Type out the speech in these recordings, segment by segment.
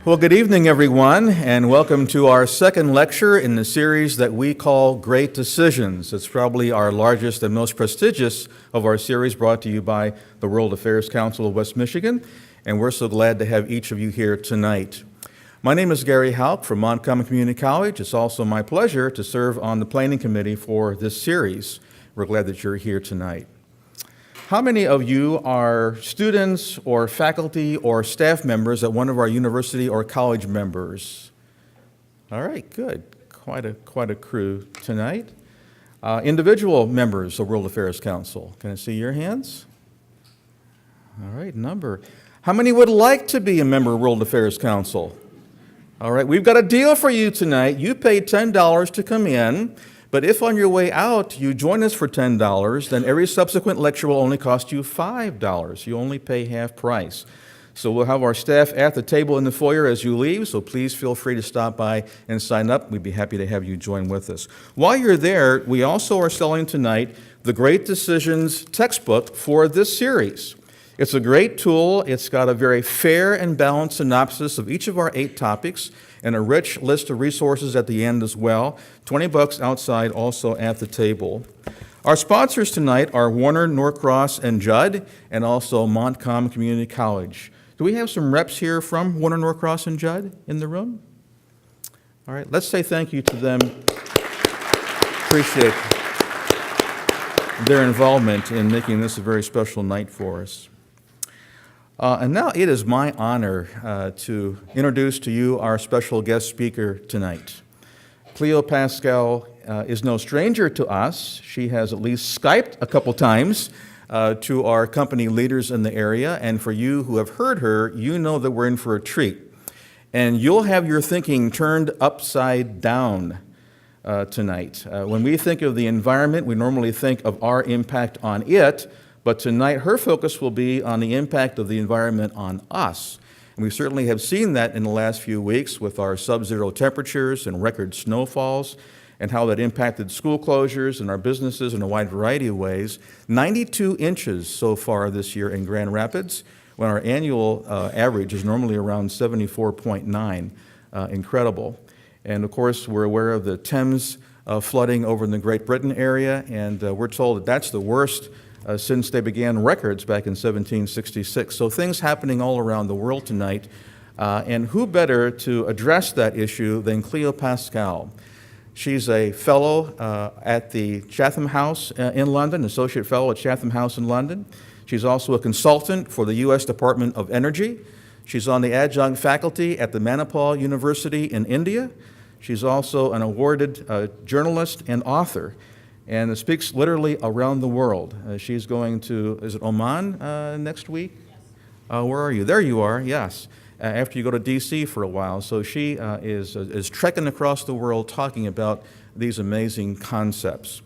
Well, good evening, everyone, and welcome to our second lecture in the series that we call Great Decisions. It's probably our largest and most prestigious of our series, brought to you by the World Affairs Council of West Michigan, and we're so glad to have each of you here tonight. My name is Gary Houck from Montgomery Community College. It's also my pleasure to serve on the planning committee for this series. We're glad that you're here tonight. How many of you are students or faculty or staff members at one of our university or college members? All right, good. Quite a crew tonight. Individual members of World Affairs Council. Can I see your hands? All right, number. How many would like to be a member of World Affairs Council? All right, we've got a deal for you tonight. You paid $10 to come in. But if on your way out you join us for $10, then every subsequent lecture will only cost you $5. You only pay half price. So we'll have our staff at the table in the foyer as you leave, so please feel free to stop by and sign up. We'd be happy to have you join with us. While you're there, we also are selling tonight the Great Decisions textbook for this series. It's a great tool. It's got a very fair and balanced synopsis of each of our 8 topics and a rich list of resources at the end as well. $20 outside, also at the table. Our sponsors tonight are Warner, Norcross, and Judd, and also Montcalm Community College. Do we have some reps here from Warner, Norcross, and Judd in the room? All right, let's say thank you to them. Appreciate their involvement in making this a very special night for us. And now it is my honor to introduce to you our special guest speaker tonight. Cleo Paskal is no stranger to us. She has at least Skyped a couple times to our company leaders in the area, and for you who have heard her, you know that we're in for a treat. And you'll have your thinking turned upside down tonight. When we think of the environment, we normally think of our impact on it, but tonight, her focus will be on the impact of the environment on us. And we certainly have seen that in the last few weeks with our sub-zero temperatures and record snowfalls and how that impacted school closures and our businesses in a wide variety of ways. 92 inches so far this year in Grand Rapids, when our annual average is normally around 74.9. Incredible. And of course, we're aware of the Thames flooding over in the Great Britain area, and we're told that that's the worst since they began records back in 1766. So things happening all around the world tonight. And who better to address that issue than Cleo Paskal? She's a fellow at the Chatham House in London, associate fellow at Chatham House in London. She's also a consultant for the U.S. Department of Energy. She's on the adjunct faculty at the Manipal University in India. She's also an awarded journalist and author, and speaks literally around the world. She's going to, is it Oman next week? Yes. Where are you? There you are, yes. After you go to D.C. for a while. So she is trekking across the world talking about these amazing concepts.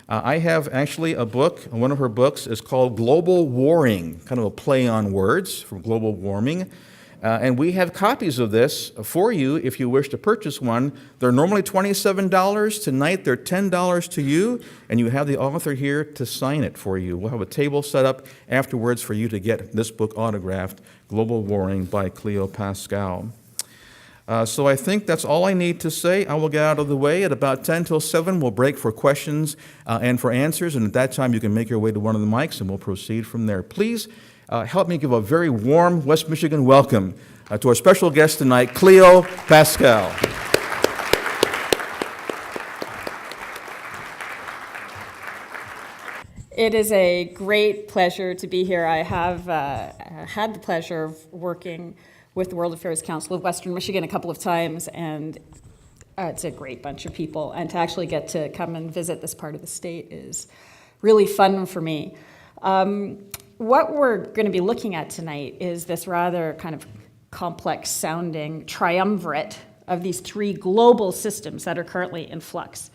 I have actually a book. One of her books is called Global Warming, kind of a play on words for global warming. And we have copies of this for you if you wish to purchase one. They're normally $27. Tonight they're $10 to you, and you have the author here to sign it for you. We'll have a table set up afterwards for you to get this book autographed, Global Warming by Cleo Paskal. So I think that's all I need to say. I will get out of the way. At about 10 till 7, we'll break for questions and for answers, and at that time you can make your way to one of the mics, and we'll proceed from there. Please help me give a very warm West Michigan welcome to our special guest tonight, Cleo Paskal. It is a great pleasure to be here. I have had the pleasure of working with the World Affairs Council of Western Michigan a couple of times, and it's a great bunch of people. And to actually get to come and visit this part of the state is really fun for me. What we're going to be looking at tonight is this rather kind of complex sounding triumvirate of these 3 global systems that are currently in flux.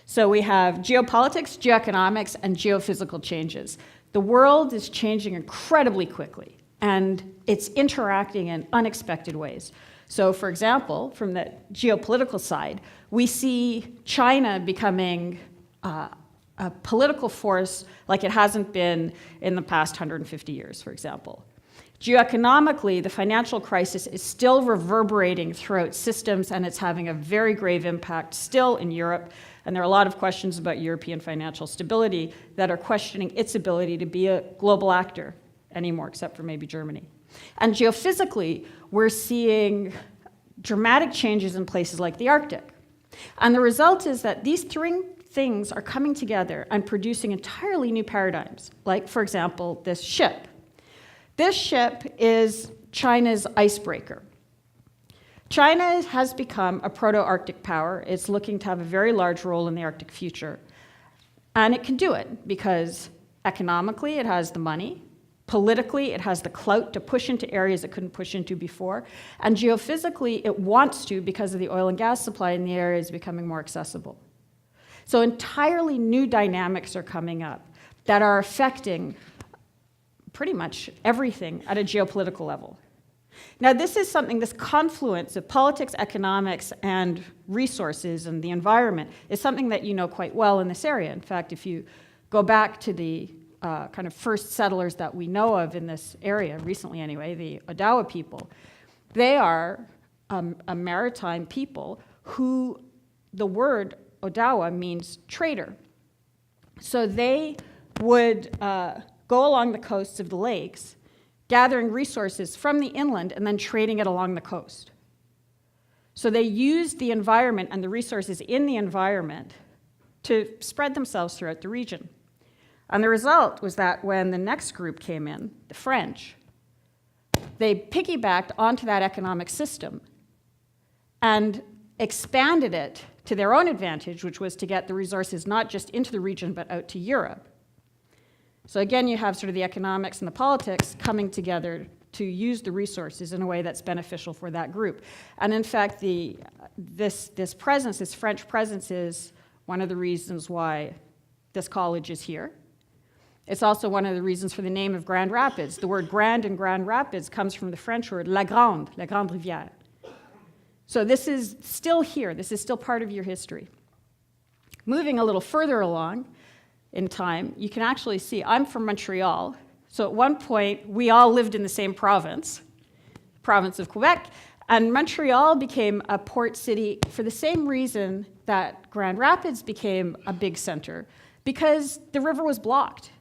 So we have geopolitics, geoeconomics, and geophysical changes. The world is changing incredibly quickly, and it's interacting in unexpected ways. So for example, from the geopolitical side, we see China becoming a political force like it hasn't been in the past 150 years, for example. Geoeconomically, the financial crisis is still reverberating throughout systems, and it's having a very grave impact still in Europe. And there are a lot of questions about European financial stability that are questioning its ability to be a global actor anymore, except for maybe Germany. And geophysically, we're seeing dramatic changes in places like the Arctic. And the result is that these three things are coming together and producing entirely new paradigms, like, for example, this ship. This ship is China's icebreaker. China has become a proto-Arctic power. It's looking to have a very large role in the Arctic future. And it can do it because economically it has the money, politically it has the clout to push into areas it couldn't push into before, and geophysically it wants to because of the oil and gas supply in the area is becoming more accessible. So entirely new dynamics are coming up that are affecting pretty much everything at a geopolitical level. Now, this is something, this confluence of politics, economics, and resources and the environment is something that you know quite well in this area. In fact, if you go back to the kind of first settlers that we know of in this area, recently anyway, the Odawa people, they are a maritime people who the word Odawa means trader. So they would go along the coasts of the lakes, gathering resources from the inland and then trading it along the coast. So they used the environment and the resources in the environment to spread themselves throughout the region. And the result was that when the next group came in, the French, they piggybacked onto that economic system and expanded it to their own advantage, which was to get the resources not just into the region but out to Europe. So again, you have sort of the economics and the politics coming together to use the resources in a way that's beneficial for that group. And in fact, this presence, this French presence, is one of the reasons why this college is here. It's also one of the reasons for the name of Grand Rapids. The word grand in Grand Rapids comes from the French word la grande rivière. So this is still here. This is still part of your history. Moving a little further along in time, you can actually see, I'm from Montreal. So at one point, we all lived in the same province of Quebec, and Montreal became a port city for the same reason that Grand Rapids became a big center, because the river was blocked.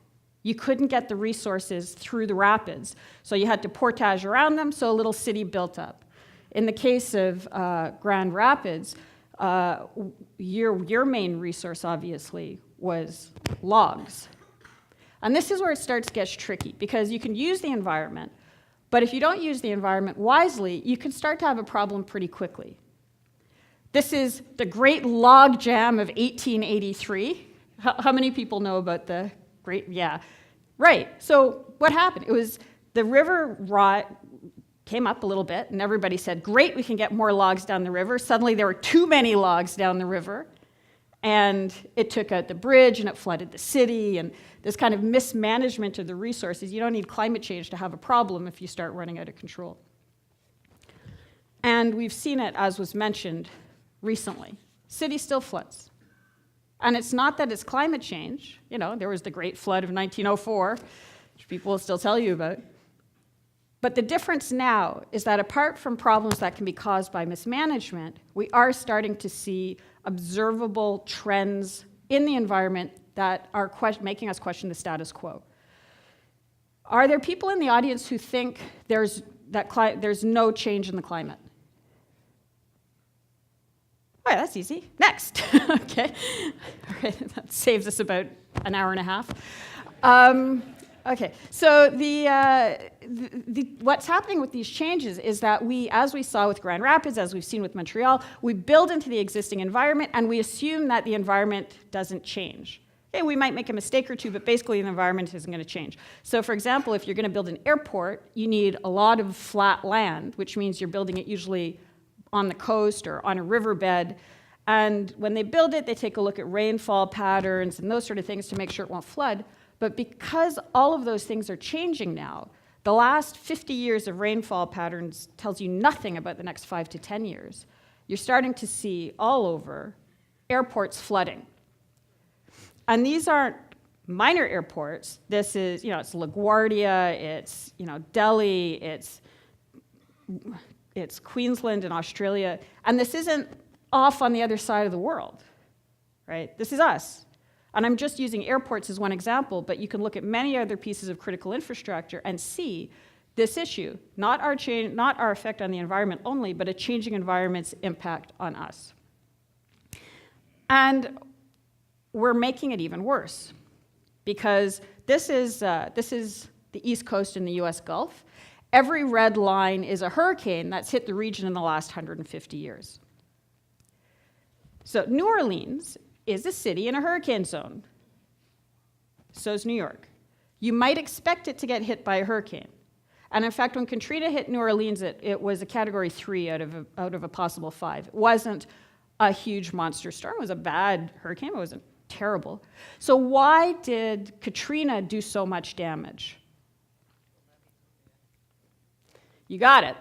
You couldn't get the resources through the rapids, so you had to portage around them, so a little city built up. In the case of Grand Rapids, your main resource, obviously, was logs. And this is where it starts to get tricky, because you can use the environment, but if you don't use the environment wisely, you can start to have a problem pretty quickly. This is the Great Log Jam of 1883. How many people know about the Great? Yeah, right. So what happened? It was the river came up a little bit, and everybody said, great, we can get more logs down the river. Suddenly there were too many logs down the river, and it took out the bridge, and it flooded the city, and this kind of mismanagement of the resources. You don't need climate change to have a problem if you start running out of control. And we've seen it, as was mentioned recently. City still floods. And it's not that it's climate change. You know, there was the Great Flood of 1904, which people will still tell you about. But the difference now is that apart from problems that can be caused by mismanagement, we are starting to see observable trends in the environment that are making us question the status quo. Are there people in the audience who think there's no change in the climate? Oh, yeah, that's easy. Next. Okay. All right, that saves us about an hour and a half. Okay, so what's happening with these changes is that as we saw with Grand Rapids, as we've seen with Montreal, we build into the existing environment and we assume that the environment doesn't change. Okay, we might make a mistake or two, but basically the environment isn't going to change. So for example, if you're going to build an airport, you need a lot of flat land, which means you're building it usually on the coast or on a riverbed. And when they build it, they take a look at rainfall patterns and those sort of things to make sure it won't flood. But because all of those things are changing now, the last 50 years of rainfall patterns tells you nothing about the next 5 to 10 years. You're starting to see all over airports flooding. And these aren't minor airports, this is, it's LaGuardia, it's, Delhi, it's Queensland in Australia, and this isn't off on the other side of the world, right? This is us. And I'm just using airports as one example, but you can look at many other pieces of critical infrastructure and see this issue, not our effect on the environment only, but a changing environment's impact on us. And we're making it even worse, because this is the East Coast in the US Gulf. Every red line is a hurricane that's hit the region in the last 150 years. So New Orleans is a city in a hurricane zone. So is New York. You might expect it to get hit by a hurricane. And in fact, when Katrina hit New Orleans, it was a category 3 out of a possible 5. It wasn't a huge monster storm. It was a bad hurricane. It wasn't terrible. So why did Katrina do so much damage? You got it.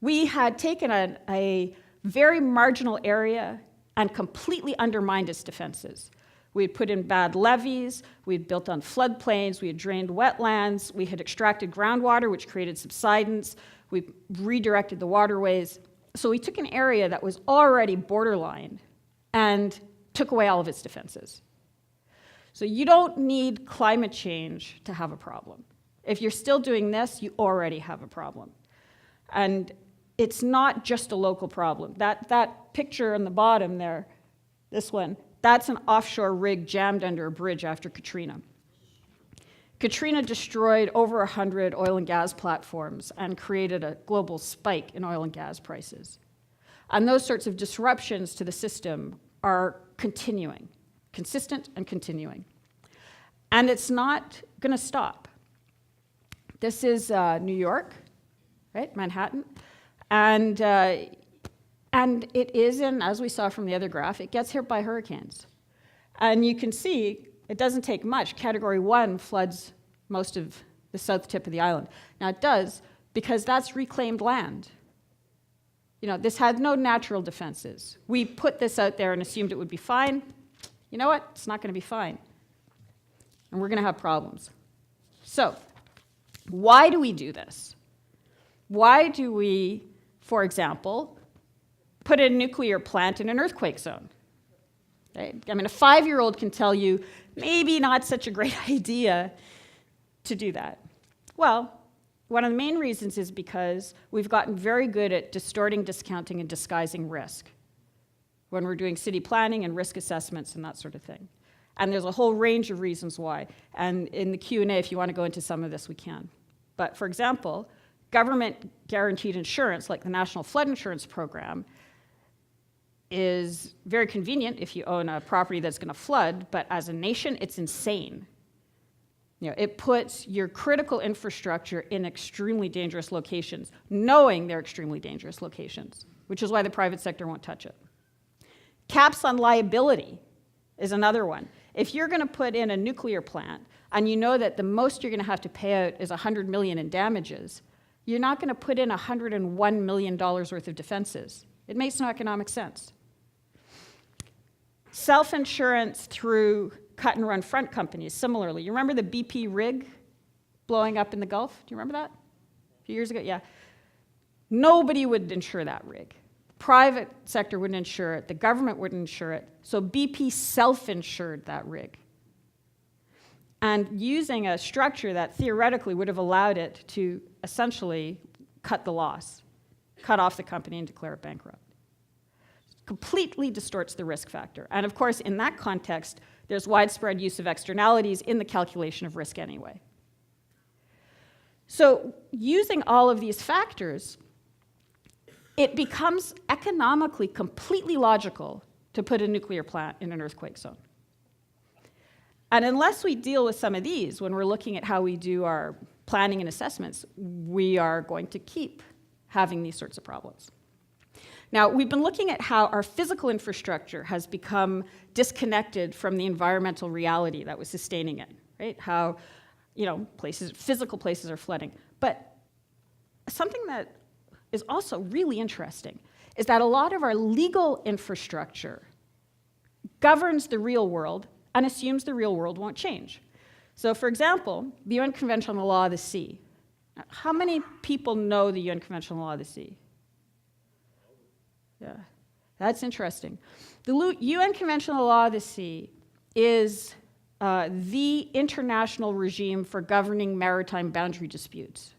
We had taken a very marginal area and completely undermined its defenses. We had put in bad levees, we had built on floodplains, we had drained wetlands, we had extracted groundwater, which created subsidence, we redirected the waterways. So we took an area that was already borderline and took away all of its defenses. So you don't need climate change to have a problem. If you're still doing this, you already have a problem. And it's not just a local problem. That picture on the bottom there, this one, that's an offshore rig jammed under a bridge after Katrina. Katrina destroyed over 100 oil and gas platforms and created a global spike in oil and gas prices. And those sorts of disruptions to the system are continuing, consistent and continuing. And it's not going to stop. This is New York, right, Manhattan. And it is in, as we saw from the other graph, it gets hit by hurricanes. And you can see it doesn't take much. Category 1 floods most of the south tip of the island. Now it does because that's reclaimed land. This had no natural defenses. We put this out there and assumed it would be fine. You know what? It's not going to be fine. And we're going to have problems. So, why do we do this? Why do we, for example, put a nuclear plant in an earthquake zone? Right? I mean, a 5-year-old can tell you maybe not such a great idea to do that. Well, one of the main reasons is because we've gotten very good at distorting, discounting, and disguising risk when we're doing city planning and risk assessments and that sort of thing. And there's a whole range of reasons why. And in the Q&A, if you want to go into some of this, we can. But for example, government guaranteed insurance, like the National Flood Insurance Program, is very convenient if you own a property that's going to flood, but as a nation, it's insane. It puts your critical infrastructure in extremely dangerous locations, knowing they're extremely dangerous locations, which is why the private sector won't touch it. Caps on liability is another one. If you're going to put in a nuclear plant and you know that the most you're going to have to pay out is $100 million in damages, you're not going to put in $101 million worth of defenses. It makes no economic sense. Self-insurance through cut-and-run front companies, similarly. You remember the BP rig blowing up in the Gulf? Do you remember that? A few years ago? Yeah. Nobody would insure that rig. Private sector wouldn't insure it. The government wouldn't insure it. So BP self-insured that rig. And using a structure that theoretically would have allowed it to essentially cut the loss, cut off the company and declare it bankrupt. Completely distorts the risk factor. And of course, in that context, there's widespread use of externalities in the calculation of risk anyway. So using all of these factors, it becomes economically completely logical to put a nuclear plant in an earthquake zone. And unless we deal with some of these when we're looking at how we do our planning and assessments, we are going to keep having these sorts of problems. Now, we've been looking at how our physical infrastructure has become disconnected from the environmental reality that was sustaining it, right? How, physical places are flooding. But something that is also really interesting is that a lot of our legal infrastructure governs the real world and assumes the real world won't change. So for example, the UN Convention on the Law of the Sea. How many people know the UN Convention on the Law of the Sea? Yeah, that's interesting. The UN Convention on the Law of the Sea is the international regime for governing maritime boundary disputes.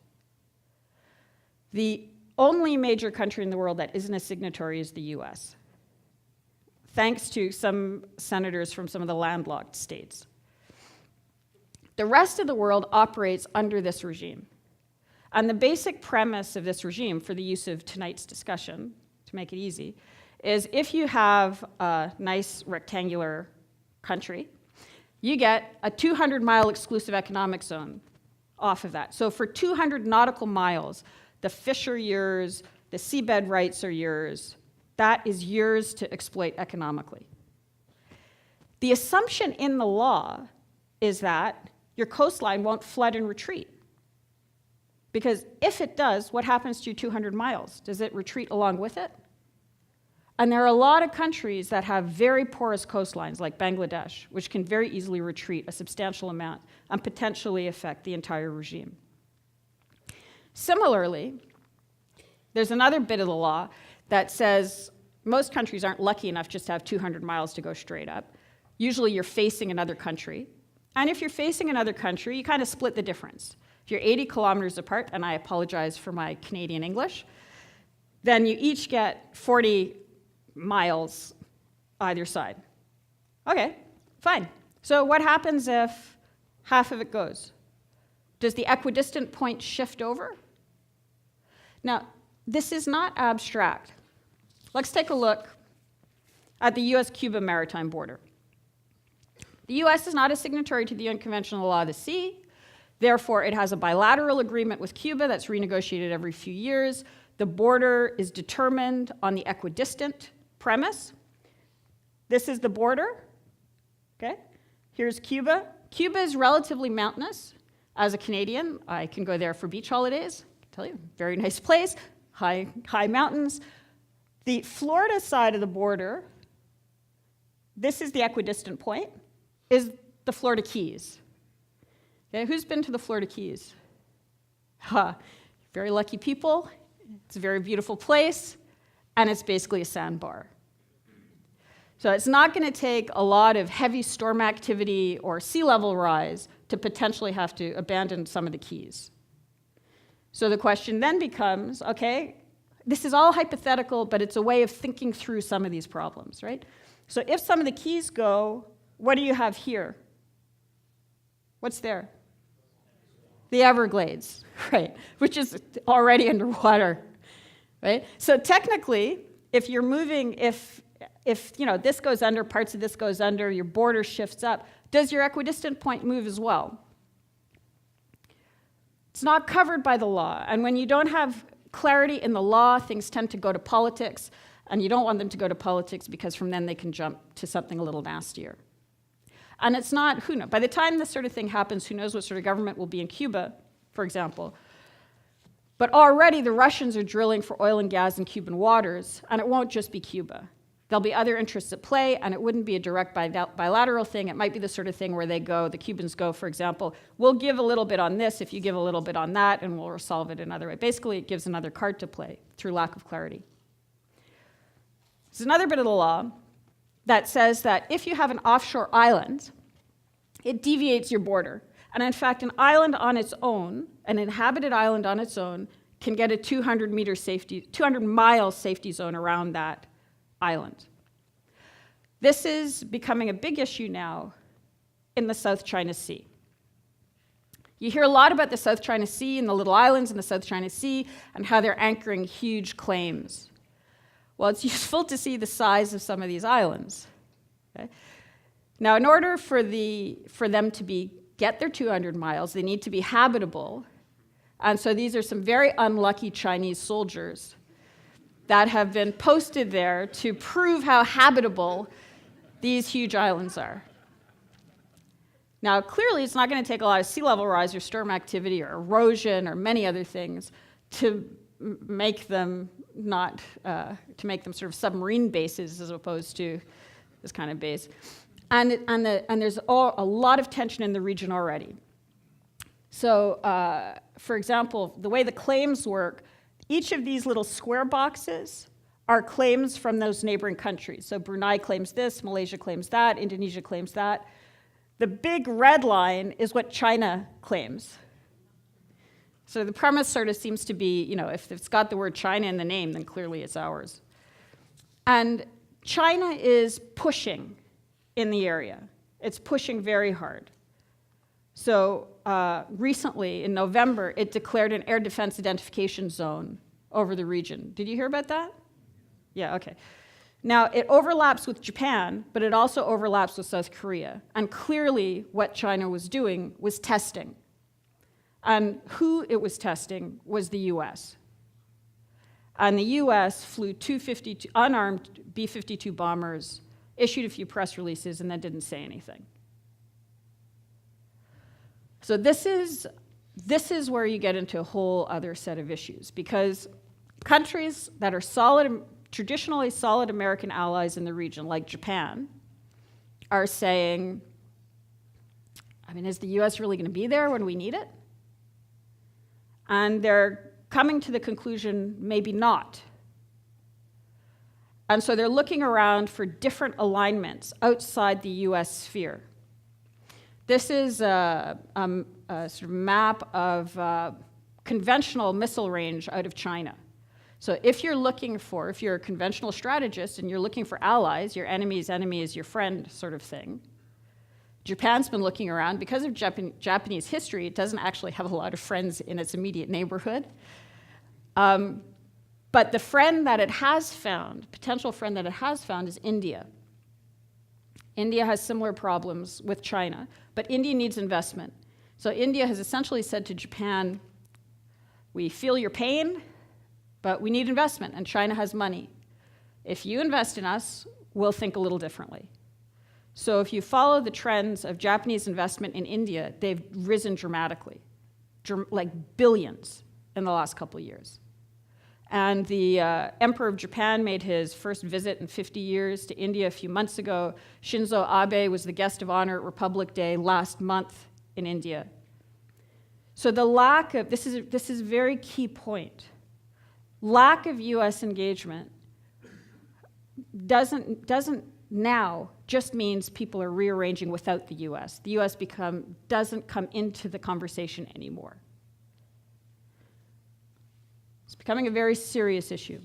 The only major country in the world that isn't a signatory is the US, thanks to some senators from some of the landlocked states. The rest of the world operates under this regime. And the basic premise of this regime, for the use of tonight's discussion, to make it easy, is if you have a nice rectangular country, you get a 200-mile exclusive economic zone off of that. So for 200 nautical miles, the fish are yours, the seabed rights are yours. That is yours to exploit economically. The assumption in the law is that your coastline won't flood and retreat. Because if it does, what happens to your 200 miles? Does it retreat along with it? And there are a lot of countries that have very porous coastlines, like Bangladesh, which can very easily retreat a substantial amount and potentially affect the entire regime. Similarly, there's another bit of the law that says most countries aren't lucky enough just to have 200 miles to go straight up. Usually you're facing another country. And if you're facing another country, you kind of split the difference. If you're 80 kilometers apart, and I apologize for my Canadian English, then you each get 40 miles either side. Okay, fine. So what happens if half of it goes? Does the equidistant point shift over? Now, this is not abstract. Let's take a look at the US-Cuba maritime border. The US is not a signatory to the UN Convention on the Law of the Sea. Therefore, it has a bilateral agreement with Cuba that's renegotiated every few years. The border is determined on the equidistant premise. This is the border. Okay? Here's Cuba. Cuba is relatively mountainous. As a Canadian, I can go there for beach holidays. I can tell you, very nice place, high mountains. The Florida side of the border, this is the equidistant point, is the Florida Keys. Okay, who's been to the Florida Keys? Very lucky people. It's a very beautiful place, and it's basically a sandbar. So it's not going to take a lot of heavy storm activity or sea level rise to potentially have to abandon some of the keys. So the question then becomes, okay, this is all hypothetical, but it's a way of thinking through some of these problems, right? So if some of the keys go, what do you have here? What's there? The Everglades, right, which is already underwater, right? So technically, if you're moving, if you know, this goes under, parts of this goes under, your border shifts up, does your equidistant point move as well? It's not covered by the law, and when you don't have clarity in the law, things tend to go to politics, and you don't want them to go to politics because from then they can jump to something a little nastier. And it's not, who knows, by the time this sort of thing happens, who knows what sort of government will be in Cuba, for example. But already the Russians are drilling for oil and gas in Cuban waters, and it won't just be Cuba. There'll be other interests at play, and it wouldn't be a direct bilateral thing. It might be the sort of thing where they go, the Cubans go, for example, we'll give a little bit on this if you give a little bit on that, and we'll resolve it another way. Basically, it gives another card to play through lack of clarity. There's another bit of the law that says that if you have an offshore island, it deviates your border. And in fact, an island on its own, an inhabited island on its own, can get a 200-mile safety zone around that island. This is becoming a big issue now in the South China Sea. You hear a lot about the South China Sea and the little islands in the South China Sea and how they're anchoring huge claims. Well, it's useful to see the size of some of these islands. Okay? Now, in order for them to get their 200 miles, they need to be habitable. And so these are some very unlucky Chinese soldiers that have been posted there to prove how habitable these huge islands are. Now, clearly, it's not going to take a lot of sea level rise or storm activity or erosion or many other things to make them sort of submarine bases as opposed to this kind of base. And there's a lot of tension in the region already. So, for example, the way the claims work, each of these little square boxes are claims from those neighboring countries. So Brunei claims this, Malaysia claims that, Indonesia claims that. The big red line is what China claims. So the premise sort of seems to be, if it's got the word China in the name, then clearly it's ours. And China is pushing in the area. It's pushing very hard. So recently, in November, it declared an air defense identification zone over the region. Did you hear about that? Yeah, okay. Now, it overlaps with Japan, but it also overlaps with South Korea. And clearly, what China was doing was testing. And who it was testing was the US. And the US flew 252 unarmed B-52 bombers, issued a few press releases, and then didn't say anything. So this is where you get into a whole other set of issues, because countries that are traditionally solid American allies in the region, like Japan, are saying, is the US really going to be there when we need it? And they're coming to the conclusion, maybe not. And so they're looking around for different alignments outside the US sphere. This is a sort of map of conventional missile range out of China. So if you're a conventional strategist and you're looking for allies, your enemy's enemy is your friend sort of thing, Japan's been looking around. Because of Japanese history, it doesn't actually have a lot of friends in its immediate neighborhood. But the friend that it has found, potential friend that it has found, is India. India has similar problems with China, but India needs investment. So India has essentially said to Japan, we feel your pain, but we need investment, and China has money. If you invest in us, we'll think a little differently. So if you follow the trends of Japanese investment in India, they've risen dramatically, like billions in the last couple of years. And the Emperor of Japan made his first visit in 50 years to India a few months ago. Shinzo Abe was the guest of honor at Republic Day last month in India. So the lack of, this is a very key point, lack of US engagement doesn't now just means people are rearranging without the US. The US doesn't come into the conversation anymore. It's becoming a very serious issue.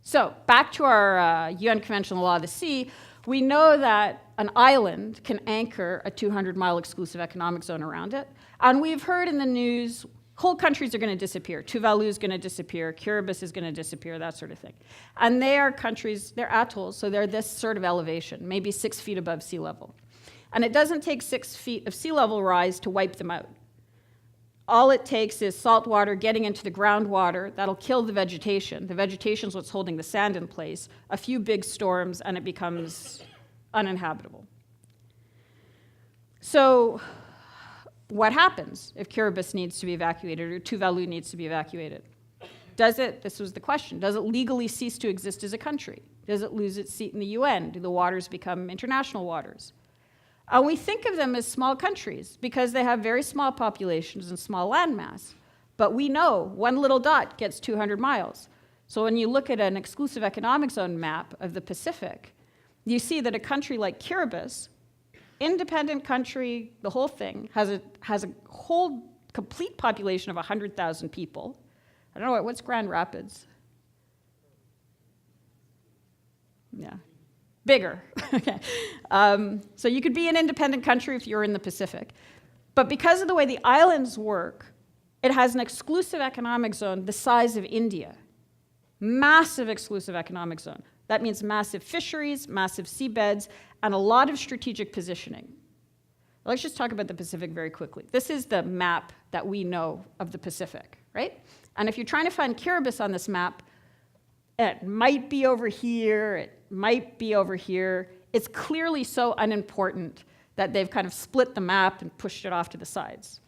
So back to our UN Convention on the Law of the Sea, we know that an island can anchor a 200-mile exclusive economic zone around it. And we've heard in the news, whole countries are going to disappear. Tuvalu is going to disappear. Kiribati is going to disappear, that sort of thing. And they are countries, they're atolls, so they're this sort of elevation, maybe 6 feet above sea level. And it doesn't take 6 feet of sea level rise to wipe them out. All it takes is salt water getting into the groundwater. That'll kill the vegetation. The vegetation is what's holding the sand in place. A few big storms, and it becomes uninhabitable. So what happens if Kiribati needs to be evacuated or Tuvalu needs to be evacuated? This was the question, does it legally cease to exist as a country? Does it lose its seat in the UN? Do the waters become international waters? We think of them as small countries because they have very small populations and small landmass. But we know one little dot gets 200 miles. So when you look at an exclusive economic zone map of the Pacific, you see that a country like Kiribati, independent country, the whole thing, has a whole complete population of 100,000 people. I don't know, what's Grand Rapids? Yeah. Bigger. Okay. So you could be an independent country if you're in the Pacific. But because of the way the islands work, it has an exclusive economic zone the size of India. Massive exclusive economic zone. That means massive fisheries, massive seabeds, and a lot of strategic positioning. Let's just talk about the Pacific very quickly. This is the map that we know of the Pacific, right? And if you're trying to find Kiribati on this map, it might be over here, it might be over here. It's clearly so unimportant that they've kind of split the map and pushed it off to the sides.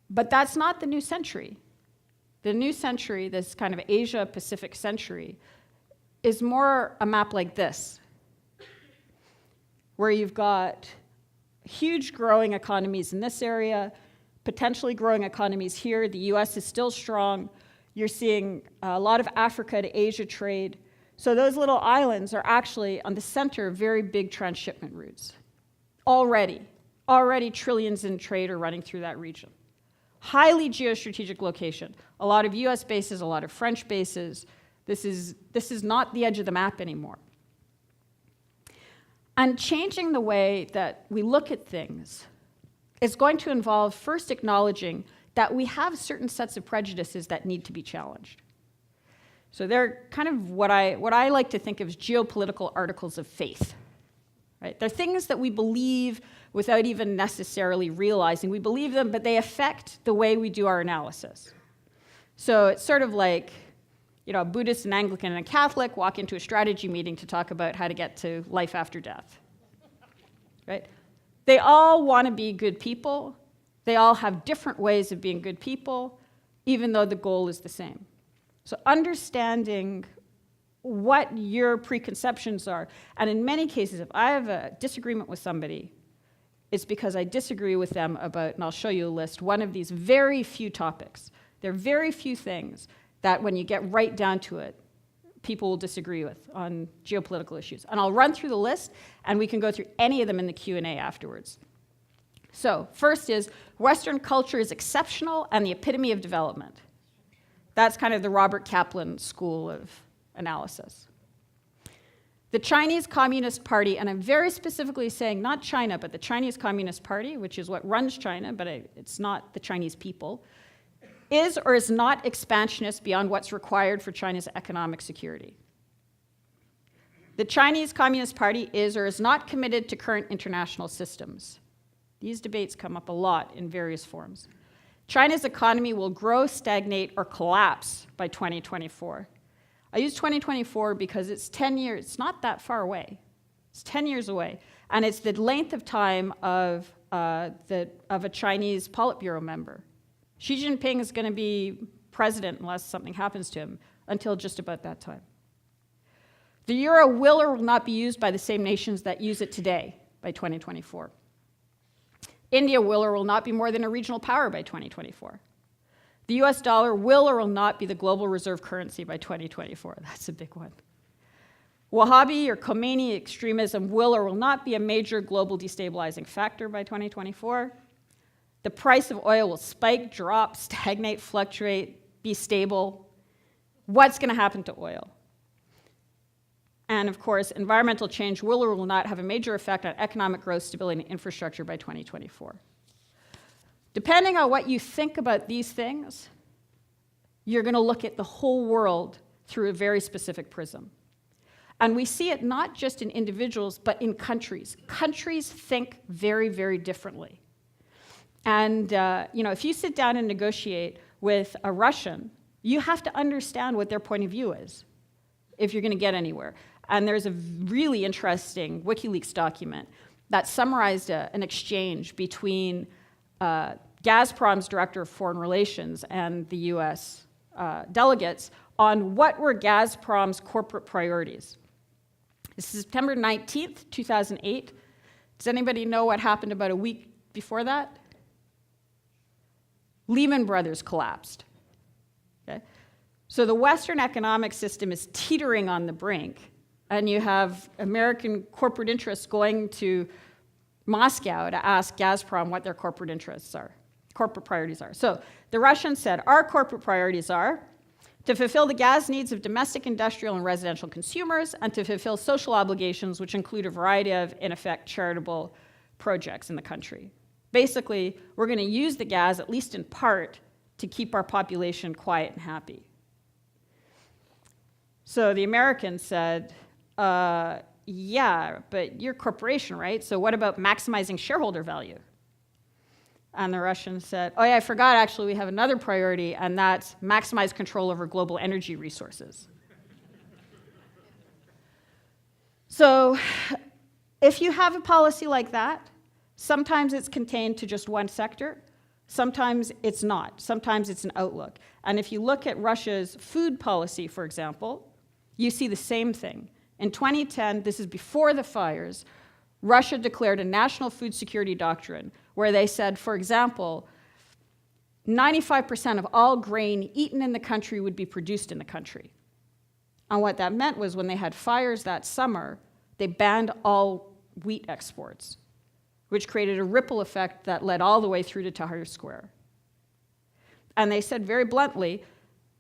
But that's not the new century. The new century, this kind of Asia-Pacific century, is more a map like this, where you've got huge growing economies in this area, potentially growing economies here. The US is still strong. You're seeing a lot of Africa to Asia trade. So those little islands are actually on the center of very big transshipment routes. Already trillions in trade are running through that region. Highly geostrategic location. A lot of US bases, a lot of French bases. This is not the edge of the map anymore. And changing the way that we look at things is going to involve first acknowledging that we have certain sets of prejudices that need to be challenged. So they're kind of what I like to think of as geopolitical articles of faith. Right? They're things that we believe without even necessarily realizing. We believe them, but they affect the way we do our analysis. So it's sort of like, a Buddhist, an Anglican, and a Catholic walk into a strategy meeting to talk about how to get to life after death. Right? They all want to be good people. They all have different ways of being good people, even though the goal is the same. So understanding what your preconceptions are, and in many cases, if I have a disagreement with somebody, it's because I disagree with them about, and I'll show you a list, one of these very few topics. There are very few things that when you get right down to it, people will disagree with on geopolitical issues. And I'll run through the list, and we can go through any of them in the Q&A afterwards. So first is, Western culture is exceptional and the epitome of development. That's kind of the Robert Kaplan school of analysis. The Chinese Communist Party, and I'm very specifically saying not China, but the Chinese Communist Party, which is what runs China, but it's not the Chinese people, is or is not expansionist beyond what's required for China's economic security. The Chinese Communist Party is or is not committed to current international systems. These debates come up a lot in various forms. China's economy will grow, stagnate, or collapse by 2024. I use 2024 because it's 10 years, it's not that far away. It's 10 years away. And it's the length of time of a Chinese Politburo member. Xi Jinping is going to be president unless something happens to him until just about that time. The euro will or will not be used by the same nations that use it today by 2024. India will or will not be more than a regional power by 2024. The US dollar will or will not be the global reserve currency by 2024. That's a big one. Wahhabi or Khomeini extremism will or will not be a major global destabilizing factor by 2024. The price of oil will spike, drop, stagnate, fluctuate, be stable. What's going to happen to oil? And of course, environmental change will or will not have a major effect on economic growth, stability, and infrastructure by 2024. Depending on what you think about these things, you're going to look at the whole world through a very specific prism. And we see it not just in individuals, but in countries. Countries think very, very differently. And if you sit down and negotiate with a Russian, you have to understand what their point of view is if you're going to get anywhere. And there's a really interesting WikiLeaks document that summarized an exchange between Gazprom's director of foreign relations and the US delegates on what were Gazprom's corporate priorities. This is September 19th, 2008. Does anybody know what happened about a week before that? Lehman Brothers collapsed. Okay? So the Western economic system is teetering on the brink, and you have American corporate interests going to Moscow to ask Gazprom what their corporate interests are, corporate priorities are. So the Russians said, our corporate priorities are to fulfill the gas needs of domestic, industrial, and residential consumers, and to fulfill social obligations, which include a variety of, in effect, charitable projects in the country. Basically, we're going to use the gas, at least in part, to keep our population quiet and happy. So the Americans said, yeah, but you're a corporation, right? So what about maximizing shareholder value? And the Russians said, oh yeah, I forgot, actually, we have another priority, and that's maximize control over global energy resources. So if you have a policy like that, sometimes it's contained to just one sector, sometimes it's not, sometimes it's an outlook. And if you look at Russia's food policy, for example, you see the same thing. In 2010, this is before the fires, Russia declared a national food security doctrine where they said, for example, 95% of all grain eaten in the country would be produced in the country. And what that meant was when they had fires that summer, they banned all wheat exports, which created a ripple effect that led all the way through to Tahrir Square. And they said very bluntly,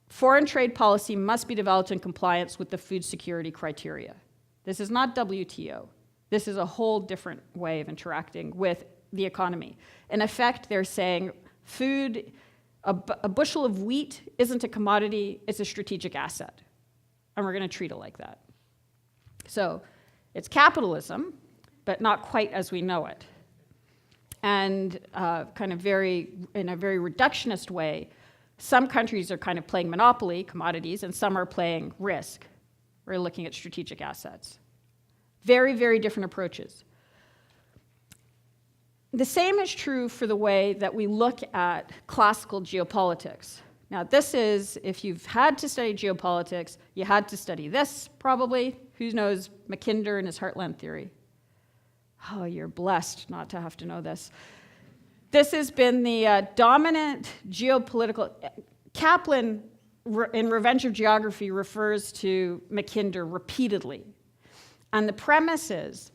foreign trade policy must be developed in compliance with the food security criteria. This is not WTO. This is a whole different way of interacting with the economy. In effect, they're saying food, a bushel of wheat isn't a commodity, it's a strategic asset. And we're going to treat it like that. So it's capitalism, but not quite as we know it. And in a very reductionist way, some countries are kind of playing monopoly, commodities, and some are playing risk. We're looking at strategic assets. Very, very different approaches. The same is true for the way that we look at classical geopolitics. Now, this is, if you've had to study geopolitics, you had to study this, probably. Who knows Mackinder and his heartland theory? Oh, you're blessed not to have to know this. This has been the dominant geopolitical... Kaplan, in Revenge of Geography, refers to Mackinder repeatedly. And the premise is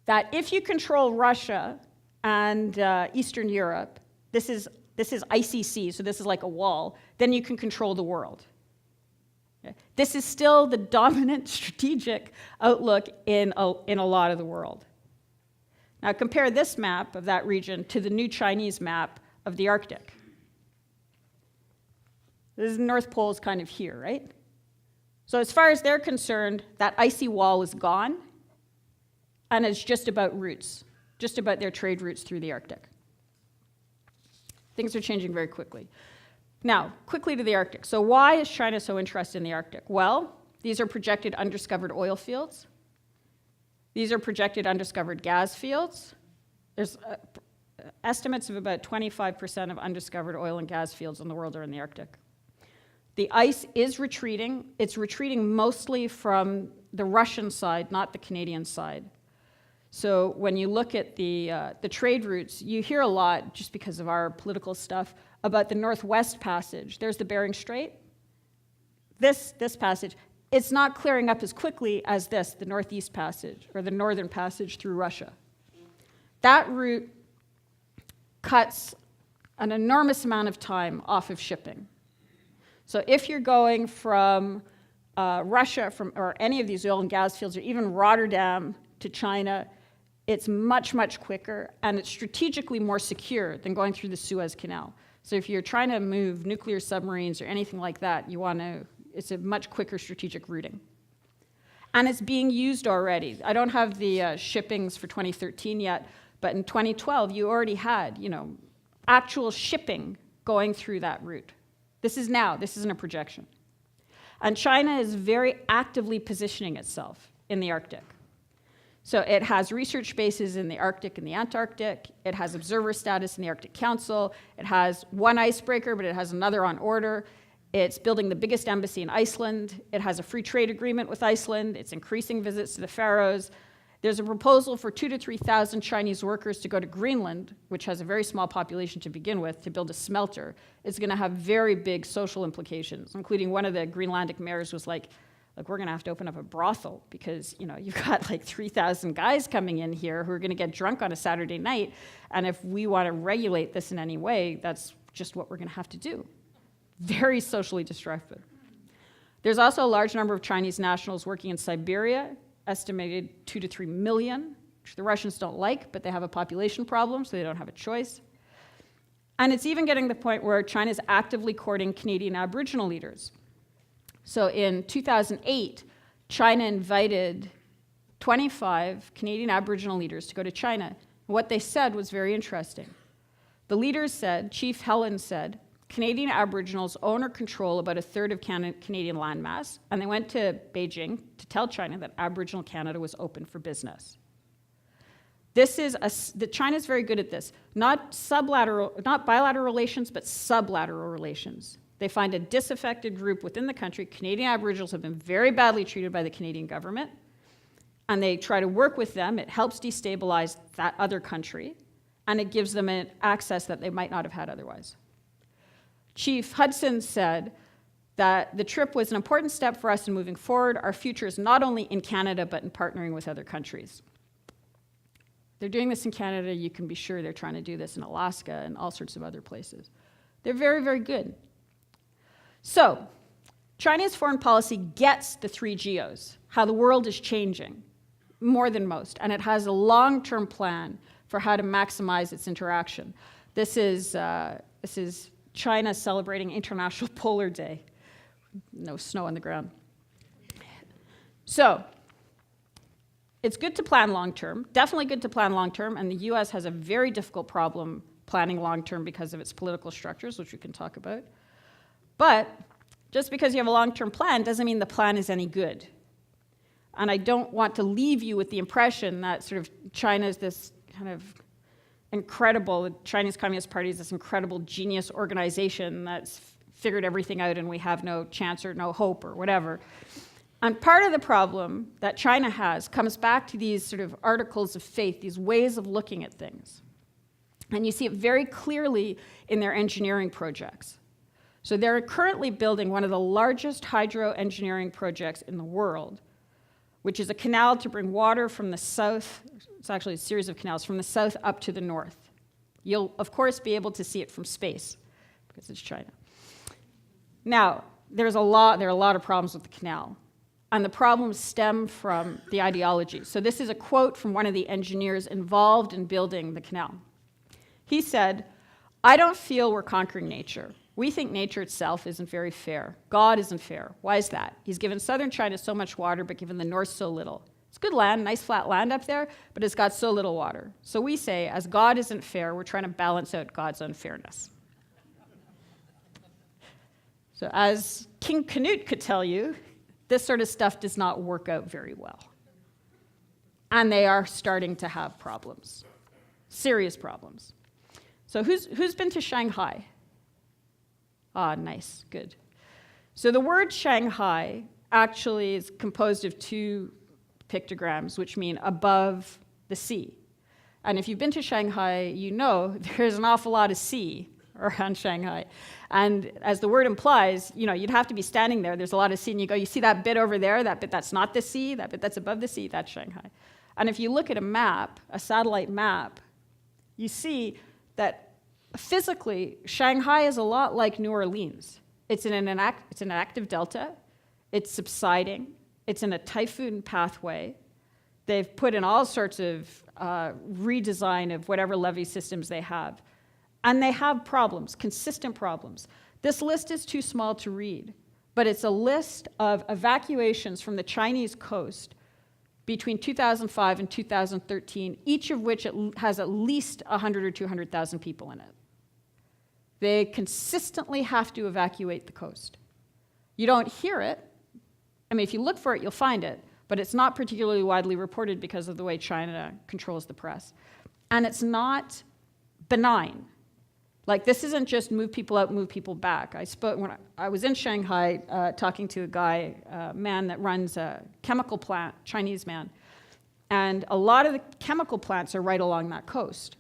that if you control Russia and Eastern Europe, this is ICC, so this is like a wall, then you can control the world. Okay? This is still the dominant strategic outlook in a lot of the world. Now compare this map of that region to the new Chinese map of the Arctic. This North Pole is kind of here, right? So as far as they're concerned, that icy wall is gone, and it's just about routes, just about their trade routes through the Arctic. Things are changing very quickly. Now, quickly to the Arctic. So why is China so interested in the Arctic? Well, these are projected undiscovered oil fields. These are projected undiscovered gas fields. There's estimates of about 25% of undiscovered oil and gas fields in the world are in the Arctic. The ice is retreating. It's retreating mostly from the Russian side, not the Canadian side. So when you look at the trade routes, you hear a lot, just because of our political stuff, about the Northwest Passage. There's the Bering Strait. This passage, it's not clearing up as quickly as this, the Northeast Passage, or the Northern Passage through Russia. That route cuts an enormous amount of time off of shipping. So if you're going from Russia, or any of these oil and gas fields, or even Rotterdam to China, it's much, much quicker, and it's strategically more secure than going through the Suez Canal. So if you're trying to move nuclear submarines or anything like that, it's a much quicker strategic routing. And it's being used already. I don't have the shippings for 2013 yet, but in 2012, you already had, actual shipping going through that route. This is now, this isn't a projection. And China is very actively positioning itself in the Arctic. So it has research bases in the Arctic and the Antarctic. It has observer status in the Arctic Council. It has one icebreaker, but it has another on order. It's building the biggest embassy in Iceland. It has a free trade agreement with Iceland. It's increasing visits to the Faroes. There's a proposal for 2,000 to 3,000 Chinese workers to go to Greenland, which has a very small population to begin with, to build a smelter. It's going to have very big social implications, including one of the Greenlandic mayors was like, look, we're going to have to open up a brothel because, you've got like 3,000 guys coming in here who are going to get drunk on a Saturday night. And if we want to regulate this in any way, that's just what we're going to have to do. Very socially destructive. There's also a large number of Chinese nationals working in Siberia, estimated 2 to 3 million, which the Russians don't like, but they have a population problem, so they don't have a choice. And it's even getting to the point where China's actively courting Canadian Aboriginal leaders. So in 2008, China invited 25 Canadian Aboriginal leaders to go to China. And what they said was very interesting. The leaders said, Chief Helen said, Canadian Aboriginals own or control about a third of Canadian landmass, and they went to Beijing to tell China that Aboriginal Canada was open for business. China is very good at this. Not bilateral relations, but sublateral relations. They find a disaffected group within the country. Canadian Aboriginals have been very badly treated by the Canadian government, and they try to work with them. It helps destabilize that other country, and it gives them an access that they might not have had otherwise. Chief Hudson said that the trip was an important step for us in moving forward. Our future is not only in Canada, but in partnering with other countries. They're doing this in Canada. You can be sure they're trying to do this in Alaska and all sorts of other places. They're very, very good. So, China's foreign policy gets the 3 Geos, how the world is changing, more than most, and it has a long-term plan for how to maximize its interaction. This is China celebrating International Polar Day. No snow on the ground. So, it's good to plan long-term, definitely good to plan long-term, and the US has a very difficult problem planning long-term because of its political structures, which we can talk about. But just because you have a long-term plan doesn't mean the plan is any good. And I don't want to leave you with the impression that sort of China is this kind of incredible, the Chinese Communist Party is this incredible genius organization that's figured everything out and we have no chance or no hope or whatever. And part of the problem that China has comes back to these sort of articles of faith, these ways of looking at things. And you see it very clearly in their engineering projects. So they're currently building one of the largest hydro engineering projects in the world, which is a canal to bring water from the south. It's actually a series of canals from the south up to the north. You'll, of course, be able to see it from space because it's China. Now, there are a lot of problems with the canal, and the problems stem from the ideology. So this is a quote from one of the engineers involved in building the canal. He said, "I don't feel we're conquering nature. We think nature itself isn't very fair. God isn't fair. Why is that? He's given southern China so much water, but given the north so little. It's good land, nice flat land up there, but it's got so little water. So we say, as God isn't fair, we're trying to balance out God's unfairness." So as King Canute could tell you, this sort of stuff does not work out very well. And they are starting to have problems, serious problems. So who's been to Shanghai? Ah, nice, good. So the word Shanghai actually is composed of 2 pictograms, which mean above the sea. And if you've been to Shanghai, you know there's an awful lot of sea around Shanghai. And as the word implies, you know, you'd have to be standing there. There's a lot of sea, and you go, you see that bit over there, that bit that's not the sea, that bit that's above the sea, that's Shanghai. And if you look at a map, a satellite map, you see that physically, Shanghai is a lot like New Orleans. It's in an active delta. It's subsiding. It's in a typhoon pathway. They've put in all sorts of redesign of whatever levee systems they have. And they have problems, consistent problems. This list is too small to read, but it's a list of evacuations from the Chinese coast between 2005 and 2013, each of which has at least 100 or 200,000 people in it. They consistently have to evacuate the coast. You don't hear it. I mean, if you look for it, you'll find it, but it's not particularly widely reported because of the way China controls the press. And it's not benign. Like, this isn't just move people out, move people back. When I was in Shanghai talking to a guy, a man that runs a chemical plant, Chinese man, and a lot of the chemical plants are right along that coast.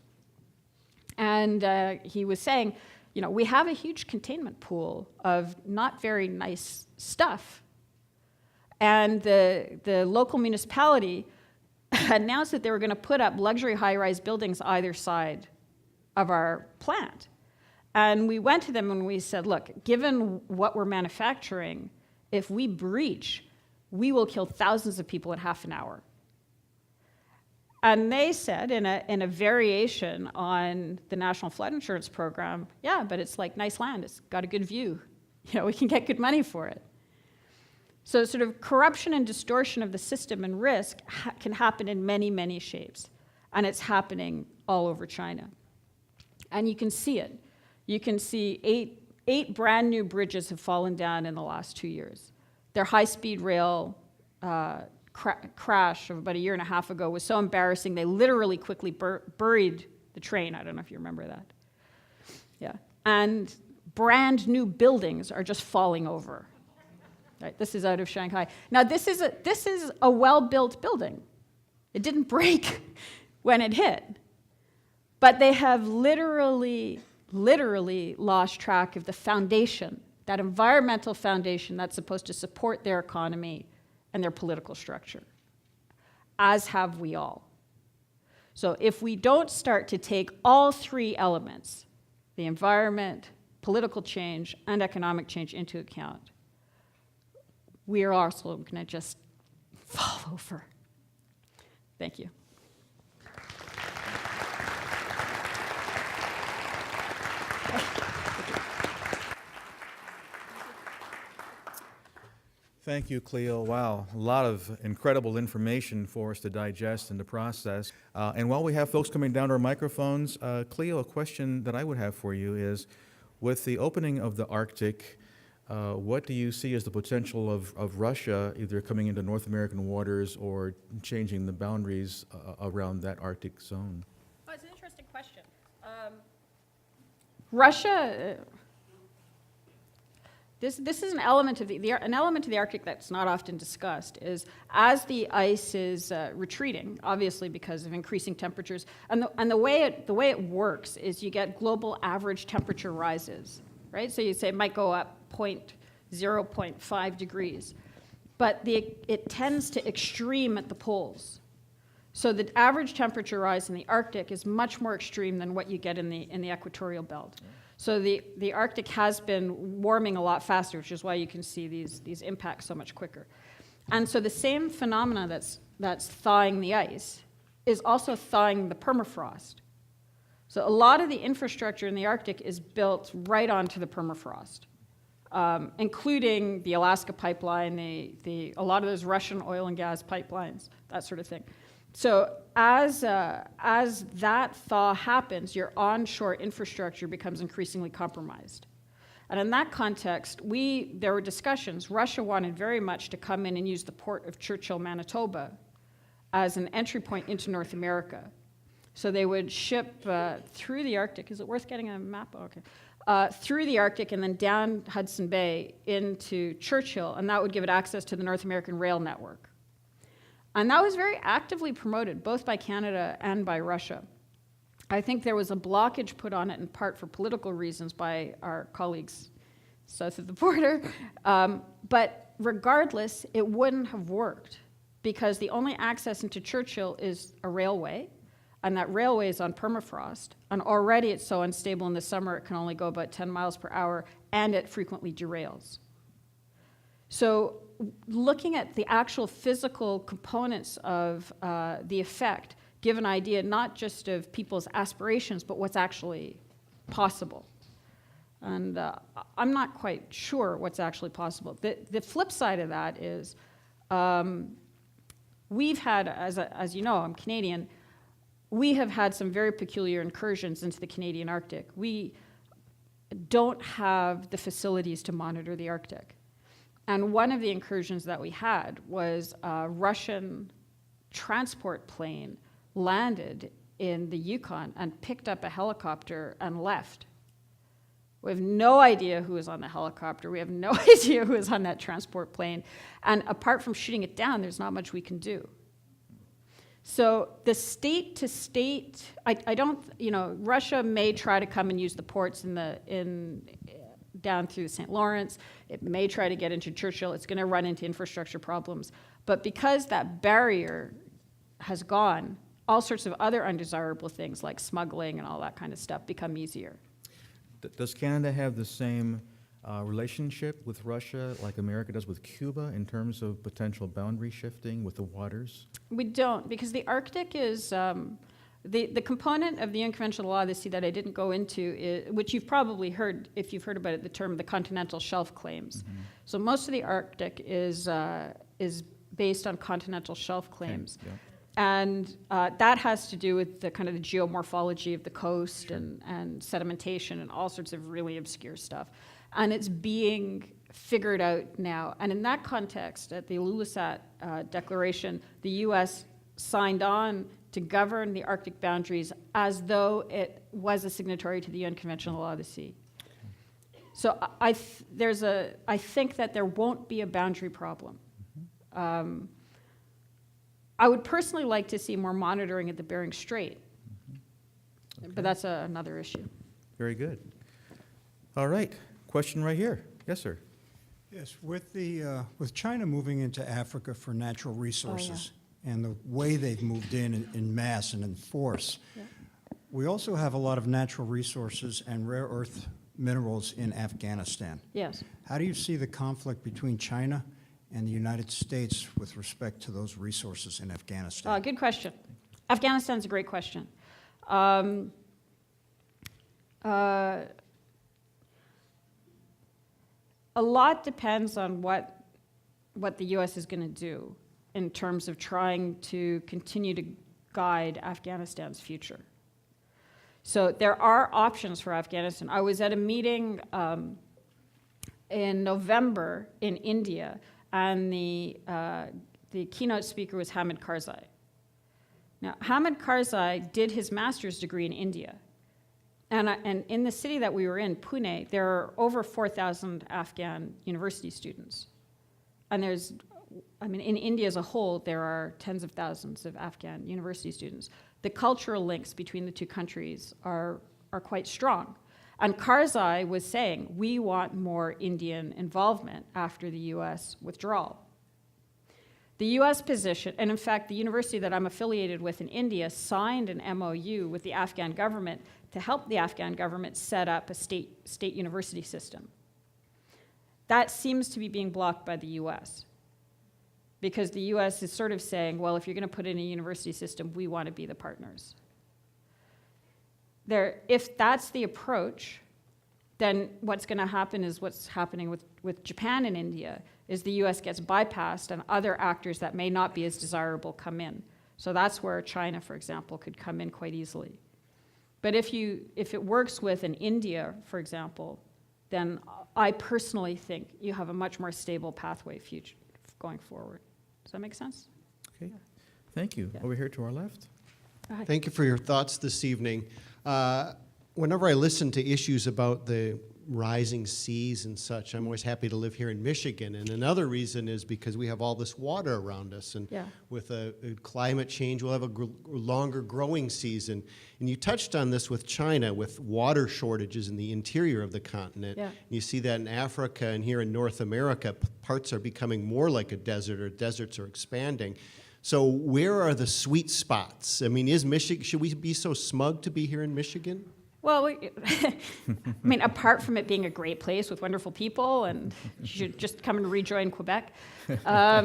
And he was saying, you know, we have a huge containment pool of not very nice stuff. And the local municipality announced that they were going to put up luxury high-rise buildings either side of our plant. And we went to them and we said, look, given what we're manufacturing, if we breach, we will kill thousands of people in half an hour. And they said, in a variation on the National Flood Insurance Program, yeah, but it's like nice land. It's got a good view. You know, we can get good money for it. So sort of corruption and distortion of the system and risk can happen in many, many shapes. And it's happening all over China. And you can see it. You can see eight brand new bridges have fallen down in the last 2 years. Their high-speed rail crash of about a year and a half ago was so embarrassing, they literally quickly buried the train. I don't know if you remember that. Yeah. And brand new buildings are just falling over. Right, this is out of Shanghai. Now, this is a well-built building. It didn't break when it hit. But they have literally lost track of the foundation, that environmental foundation that's supposed to support their economy and their political structure, as have we all. So if we don't start to take all three elements, the environment, political change, and economic change into account, we are also going to just fall over. Thank you. Thank you, Cleo. Wow, a lot of incredible information for us to digest and to process. And while we have folks coming down to our microphones, Cleo, a question that I would have for you is, with the opening of the Arctic, what do you see as the potential of Russia either coming into North American waters or changing the boundaries around that Arctic zone? Oh, it's an interesting question. Russia, this is an element of the Arctic that's not often discussed, is as the ice is retreating, obviously because of increasing temperatures, and the way it works is you get global average temperature rises, right? So you say it might go up 0.5 degrees, but it tends to extreme at the poles. So the average temperature rise in the Arctic is much more extreme than what you get in the equatorial belt. So the Arctic has been warming a lot faster, which is why you can see these impacts so much quicker. And so the same phenomena that's thawing the ice is also thawing the permafrost. So a lot of the infrastructure in the Arctic is built right onto the permafrost, including the Alaska pipeline, a lot of those Russian oil and gas pipelines, that sort of thing. So as that thaw happens, your onshore infrastructure becomes increasingly compromised. And in that context, there were discussions. Russia wanted very much to come in and use the port of Churchill, Manitoba, as an entry point into North America. So they would ship through the Arctic. Is it worth getting a map? Oh, okay. Through the Arctic and then down Hudson Bay into Churchill, and that would give it access to the North American rail network. And that was very actively promoted, both by Canada and by Russia. I think there was a blockage put on it in part for political reasons by our colleagues south of the border. But regardless, it wouldn't have worked because the only access into Churchill is a railway, and that railway is on permafrost. And already it's so unstable in the summer, it can only go about 10 miles per hour, and it frequently derails. So looking at the actual physical components of the effect give an idea not just of people's aspirations, but what's actually possible. And I'm not quite sure what's actually possible. The flip side of that is we've had, as you know, I'm Canadian, we have had some very peculiar incursions into the Canadian Arctic. We don't have the facilities to monitor the Arctic. And one of the incursions that we had was a Russian transport plane landed in the Yukon and picked up a helicopter and left. We have no idea who was on the helicopter. We have no idea who was on that transport plane. And apart from shooting it down, there's not much we can do. So the state to state, I don't, Russia may try to come and use the ports down through the St. Lawrence. It may try to get into Churchill. It's going to run into infrastructure problems. But because that barrier has gone, all sorts of other undesirable things like smuggling and all that kind of stuff become easier. Does Canada have the same relationship with Russia like America does with Cuba in terms of potential boundary shifting with the waters? We don't, because the Arctic is the component of the unconventional law of the sea that I didn't go into, which you've probably heard, if you've heard about it, the term the continental shelf claims. Mm-hmm. So most of the Arctic is based on continental shelf claims. Okay. Yeah. And that has to do with the kind of the geomorphology of the coast. Sure. and sedimentation and all sorts of really obscure stuff. And it's being figured out now. And in that context, at the Ilulissat Declaration, the U.S. signed on to govern the Arctic boundaries as though it was a signatory to the unconventional law of the sea. So I think that there won't be a boundary problem. I would personally like to see more monitoring at the Bering Strait, but that's another issue. Very good. All right, question right here. Yes, sir. Yes, with China moving into Africa for natural resources and the way they've moved in mass and in force, we also have a lot of natural resources and rare earth minerals in Afghanistan. Yes. How do you see the conflict between China and the United States with respect to those resources in Afghanistan? Good question. Afghanistan's a great question. A lot depends on what the U.S. is going to do in terms of trying to continue to guide Afghanistan's future. So there are options for Afghanistan. I was at a meeting in November in India, and the keynote speaker was Hamid Karzai. Now, Hamid Karzai did his master's degree in India. And in the city that we were in, Pune, there are over 4,000 Afghan university students. And in India as a whole, there are tens of thousands of Afghan university students. The cultural links between the two countries are quite strong. And Karzai was saying, we want more Indian involvement after the US withdrawal. The US position, and in fact, the university that I'm affiliated with in India signed an MOU with the Afghan government to help the Afghan government set up a state university system. That seems to be being blocked by the US, because the US is sort of saying, well, if you're going to put in a university system, we want to be the partners. If that's the approach, then what's going to happen is what's happening with Japan and India, is the US gets bypassed and other actors that may not be as desirable come in. So that's where China, for example, could come in quite easily. But if it works with an India, for example, then I personally think you have a much more stable pathway going forward. Does that make sense? Okay, thank you. Yeah. Over here to our left. Hi. Thank you for your thoughts this evening. Whenever I listen to issues about the rising seas and such, I'm always happy to live here in Michigan. And another reason is because we have all this water around us. And with a climate change, we'll have a longer growing season. And you touched on this with China, with water shortages in the interior of the continent. Yeah. You see that in Africa and here in North America, parts are becoming more like a desert, or deserts are expanding. So where are the sweet spots? I mean, should we be so smug to be here in Michigan? Well, I mean, apart from it being a great place with wonderful people, and you should just come and rejoin Quebec. The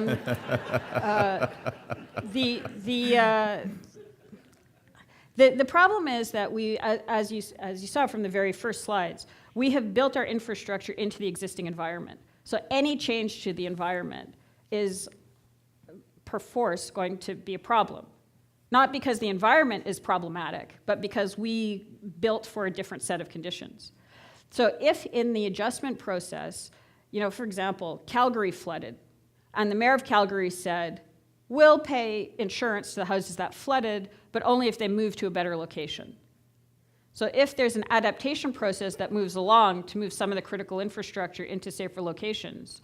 problem is that we, as you saw from the very first slides, we have built our infrastructure into the existing environment. So any change to the environment is, per force, going to be a problem. Not because the environment is problematic, but because we built for a different set of conditions. So if in the adjustment process, for example, Calgary flooded, and the mayor of Calgary said, we'll pay insurance to the houses that flooded, but only if they move to a better location. So if there's an adaptation process that moves along to move some of the critical infrastructure into safer locations,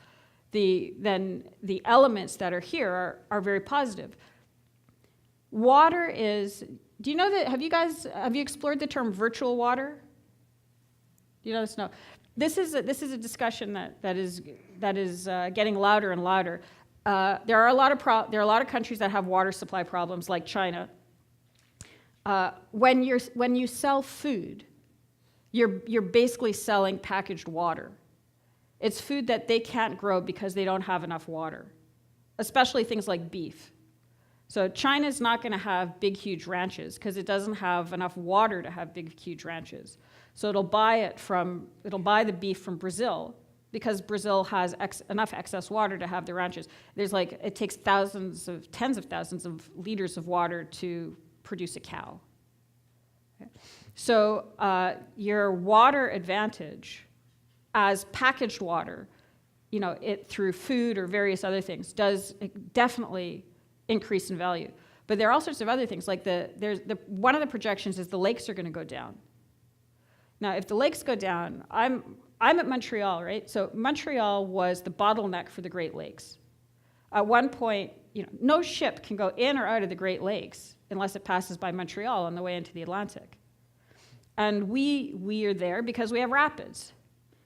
then the elements that are here are very positive. Water is, do you know that, have you explored the term virtual water? Do you know this? No. This is a discussion that is getting louder and louder. There are a lot of countries that have water supply problems, like China. When you sell food, you're basically selling packaged water. It's food that they can't grow because they don't have enough water, especially things like beef. So China's not going to have big, huge ranches because it doesn't have enough water to have big, huge ranches. So it'll buy the beef from Brazil because Brazil has enough excess water to have the ranches. It takes tens of thousands of liters of water to produce a cow. Okay. So your water advantage as packaged water, through food or various other things, does definitely increase in value. But there are all sorts of other things, like one of the projections is the lakes are going to go down. Now, if the lakes go down, I'm at Montreal, right? So Montreal was the bottleneck for the Great Lakes. At one point, no ship can go in or out of the Great Lakes unless it passes by Montreal on the way into the Atlantic. And we are there because we have rapids.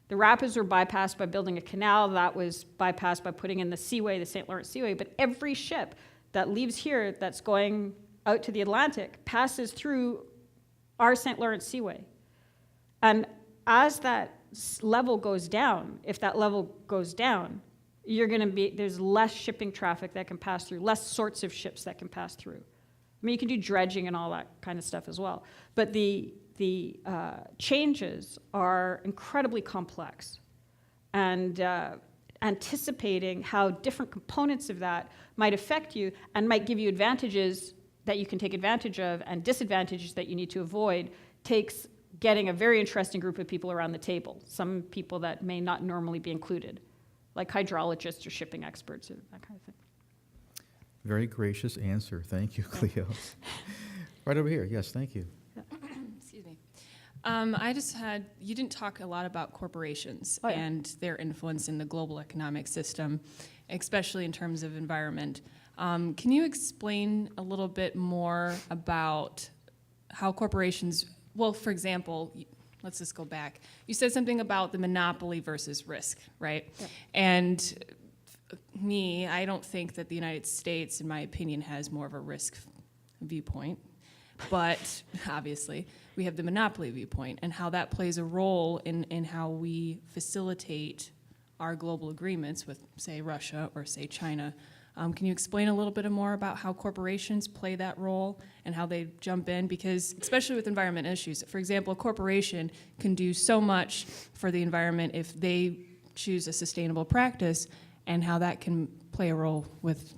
The rapids were bypassed by building a canal. That was bypassed by putting in the Seaway, the St. Lawrence Seaway. But every ship that leaves here that's going out to the Atlantic passes through our St. Lawrence Seaway. And as that level goes down, if that level goes down, there's less shipping traffic that can pass through, less sorts of ships that can pass through. I mean, you can do dredging and all that kind of stuff as well. But the changes are incredibly complex. And anticipating how different components of that might affect you and might give you advantages that you can take advantage of and disadvantages that you need to avoid takes getting a very interesting group of people around the table, some people that may not normally be included, like hydrologists or shipping experts or that kind of thing. Very gracious answer. Thank you, Cleo. Right over here. Yes, thank you. Excuse me. You didn't talk a lot about corporations Oh, yeah. and their influence in the global economic system, especially in terms of environment. Can you explain a little bit more about how corporations, well, for example, let's just go back. You said something about the monopoly versus risk, right? Yeah. And I don't think that the United States, in my opinion, has more of a risk viewpoint. But obviously, we have the monopoly viewpoint and how that plays a role in how we facilitate our global agreements with, say, Russia or, say, China. Can you explain a little bit more about how corporations play that role and how they jump in? Because especially with environment issues, for example, a corporation can do so much for the environment if they choose a sustainable practice, and how that can play a role with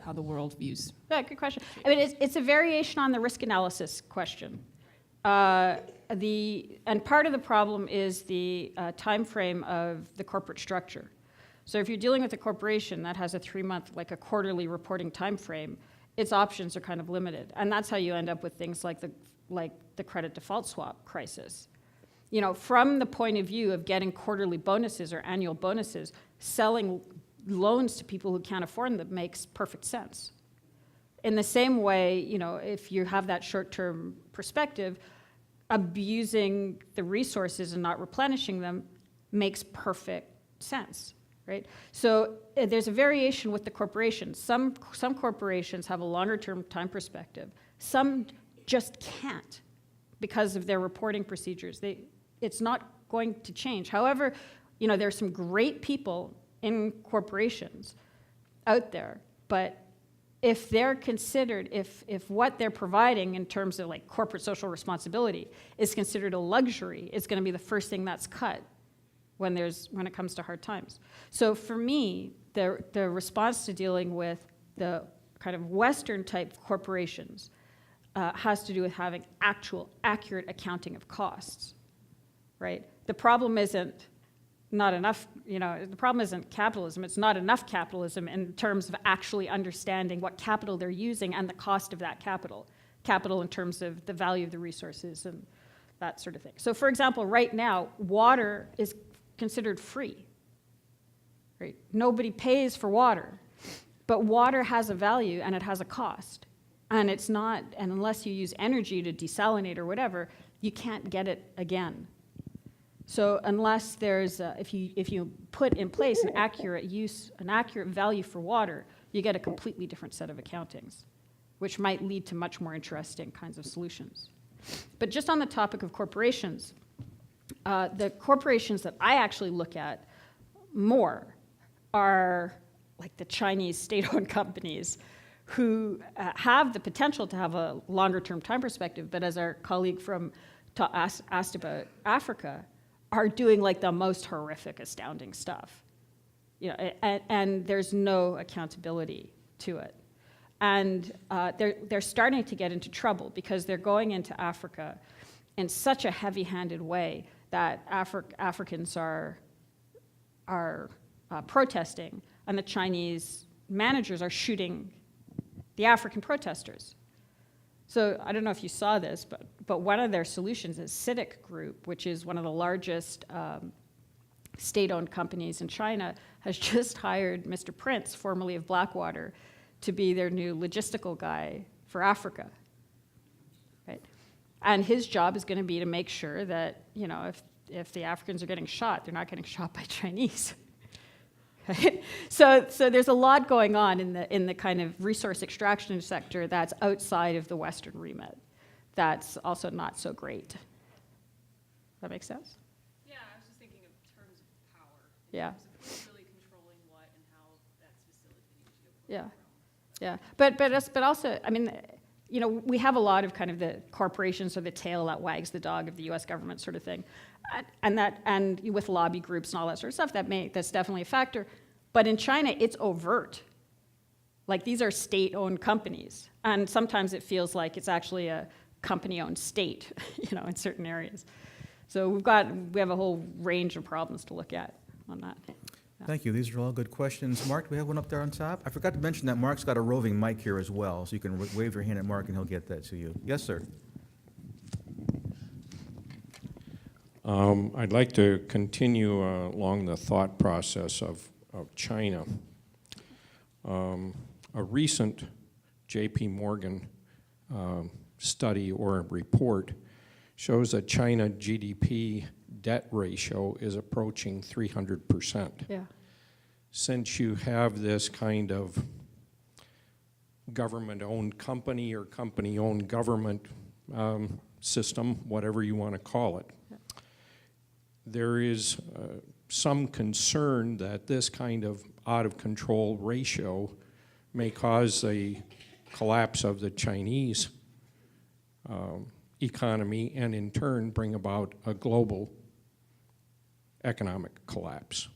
how the world views. Yeah, good question. I mean, it's a variation on the risk analysis question. And part of the problem is the time frame of the corporate structure. So if you're dealing with a corporation that has a 3-month, like a quarterly reporting time frame, its options are kind of limited. And that's how you end up with things like the credit default swap crisis. From the point of view of getting quarterly bonuses or annual bonuses, selling loans to people who can't afford them makes perfect sense. In the same way, if you have that short-term perspective, abusing the resources and not replenishing them makes perfect sense, right? So there's a variation with the corporations. Some corporations have a longer-term time perspective. Some just can't because of their reporting procedures. It's not going to change. However, there's some great people in corporations out there, but if they're considered, if what they're providing in terms of like corporate social responsibility is considered a luxury, it's going to be the first thing that's cut when it comes to hard times. So for me, the response to dealing with the kind of Western type corporations has to do with having accurate accounting of costs, right? The problem isn't not enough, the problem isn't capitalism, it's not enough capitalism in terms of actually understanding what capital they're using and the cost of that capital in terms of the value of the resources and that sort of thing. So for example, right now, water is considered free, right? Nobody pays for water, but water has a value and it has a cost. And it's not, and unless you use energy to desalinate or whatever, you can't get it again. So unless there's, if you put in place an accurate value for water, you get a completely different set of accountings, which might lead to much more interesting kinds of solutions. But just on the topic of corporations, the corporations that I actually look at more are like the Chinese state-owned companies who have the potential to have a longer-term time perspective, but as our colleague asked about Africa, are doing like the most horrific, astounding stuff. And there's no accountability to it. And they're starting to get into trouble because they're going into Africa in such a heavy-handed way that Africans are protesting, and the Chinese managers are shooting the African protesters. So I don't know if you saw this, but one of their solutions is CITIC Group, which is one of the largest state-owned companies in China, has just hired Mr. Prince, formerly of Blackwater, to be their new logistical guy for Africa. Right? And his job is going to be to make sure that, you know, if the Africans are getting shot, they're not getting shot by Chinese. Right? So there's a lot going on in the kind of resource extraction sector that's outside of the Western remit. That's also not so great. That make sense? Yeah, I was just thinking of terms of power. Yeah. Who's really controlling what and how that's facilitating geopolitical Yeah. realm. Yeah, but also, I mean, you know, we have a lot of kind of the corporations or the tail that wags the dog of the U.S. government sort of thing, and with lobby groups and all that sort of stuff. That's definitely a factor. But in China, it's overt. Like, these are state-owned companies, and sometimes it feels like it's actually a company-owned state, you know, in certain areas. So we have a whole range of problems to look at on that. Thank you. These are all good questions. Mark, do we have one up there on top? I forgot to mention that Mark's got a roving mic here as well, so you can wave your hand at Mark and he'll get that to you. Yes, sir. I'd like to continue along the thought process of China. A recent J.P. Morgan study or report shows that China GDP debt ratio is approaching 300%. Yeah. Since you have this kind of government-owned company or company-owned government system, whatever you want to call it, there is some concern that this kind of out-of-control ratio may cause a collapse of the Chinese economy and in turn bring about a global economic collapse.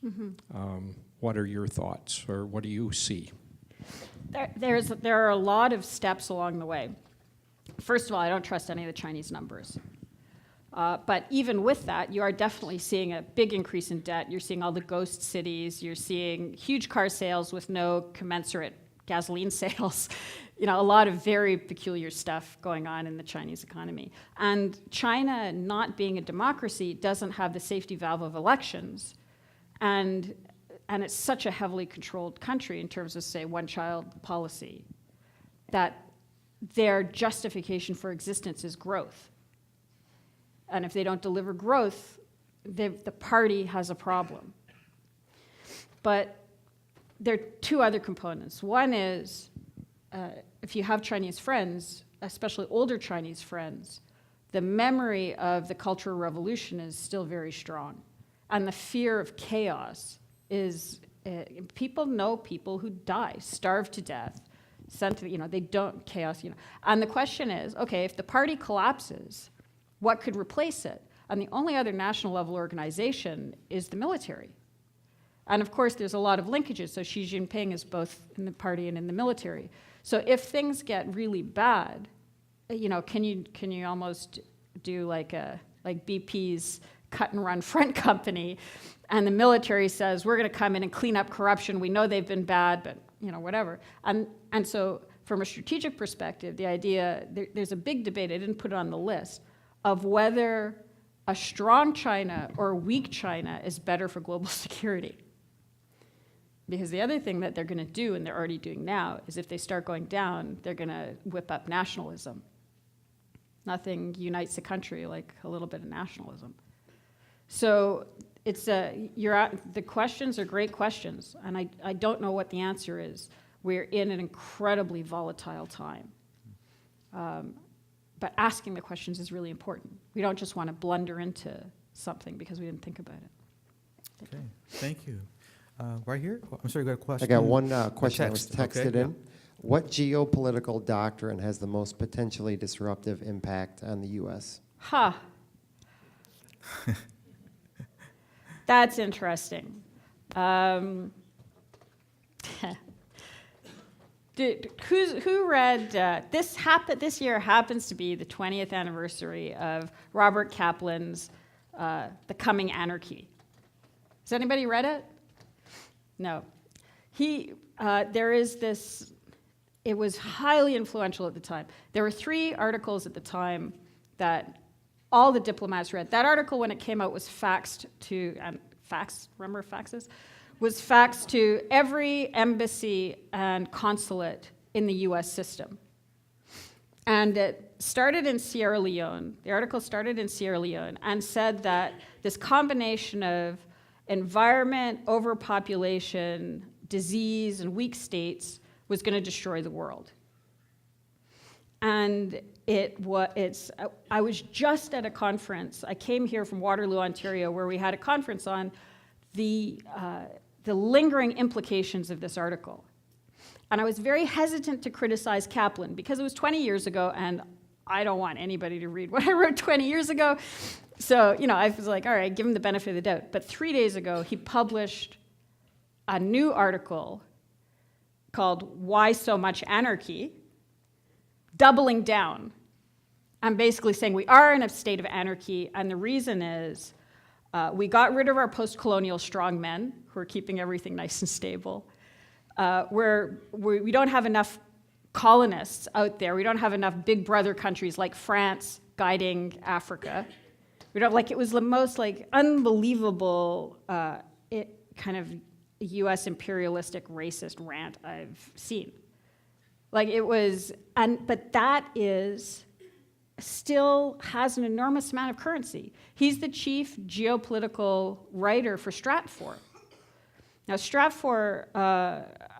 What are your thoughts, or what do you see? There are a lot of steps along the way. First of all, I don't trust any of the Chinese numbers. But even with that, you are definitely seeing a big increase in debt. You're seeing all the ghost cities. You're seeing huge car sales with no commensurate gasoline sales. You know, a lot of very peculiar stuff going on in the Chinese economy. And China, not being a democracy, doesn't have the safety valve of elections. And it's such a heavily controlled country in terms of, say, one-child policy, that their justification for existence is growth. And if they don't deliver growth, the party has a problem. But there are two other components. One is, if you have Chinese friends, especially older Chinese friends, the memory of the Cultural Revolution is still very strong. And the fear of chaos is, people know people who die, starve to death, sent to, you know, they don't, chaos, you know. And the question is, okay, if the party collapses, what could replace it? And the only other national level organization is the military. And of course, there's a lot of linkages. So Xi Jinping is both in the party and in the military. So if things get really bad, you know, can you almost do like BP's cut and run front company, and the military says, we're going to come in and clean up corruption. We know they've been bad, but you know, whatever. And so from a strategic perspective, the idea, there's a big debate, I didn't put it on the list, of whether a strong China or a weak China is better for global security. Because the other thing that they're going to do, and they're already doing now, is if they start going down, they're going to whip up nationalism. Nothing unites the country like a little bit of nationalism. So it's the questions are great questions, and I don't know what the answer is. We're in an incredibly volatile time. But asking the questions is really important. We don't just want to blunder into something because we didn't think about it. Okay, thank you. Right here? I'm sorry, you got a question? I got one question that was text. texted Okay, in. What geopolitical doctrine has the most potentially disruptive impact on the U.S.? That's interesting. Who read, this year happens to be the 20th anniversary of Robert Kaplan's The Coming Anarchy. Has anybody read it? No. There is this, it was highly influential at the time. There were 3 articles at the time that all the diplomats read. That article, when it came out, was faxed fax, remember faxes? Was faxed to every embassy and consulate in the US system. And it started in Sierra Leone. The article started in Sierra Leone and said that this combination of environment, overpopulation, disease, and weak states was going to destroy the world. And I was just at a conference. I came here from Waterloo, Ontario, where we had a conference on the lingering implications of this article. And I was very hesitant to criticize Kaplan because it was 20 years ago, and I don't want anybody to read what I wrote 20 years ago. So, I was like, all right, give him the benefit of the doubt. But 3 days ago, he published a new article called Why So Much Anarchy, doubling down. I'm basically saying we are in a state of anarchy, and the reason is we got rid of our post-colonial strongmen who are keeping everything nice and stable. We don't have enough colonists out there. We don't have enough big brother countries like France guiding Africa. It was the most unbelievable kind of US imperialistic racist rant I've seen. But that is still has an enormous amount of currency. He's the chief geopolitical writer for Stratfor. Now, Stratfor,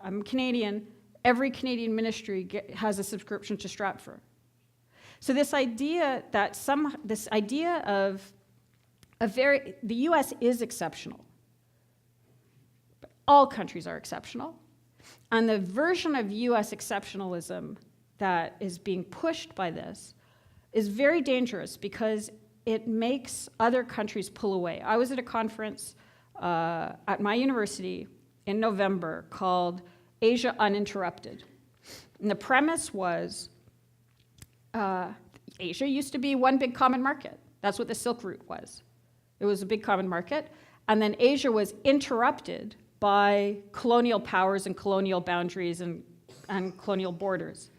I'm Canadian, every Canadian ministry has a subscription to Stratfor. So this idea that the US is exceptional. But all countries are exceptional. And the version of US exceptionalism that is being pushed by this is very dangerous because it makes other countries pull away. I was at a conference at my university in November called Asia Uninterrupted. And the premise was Asia used to be one big common market. That's what the Silk Route was. It was a big common market. And then Asia was interrupted by colonial powers and colonial boundaries and colonial borders.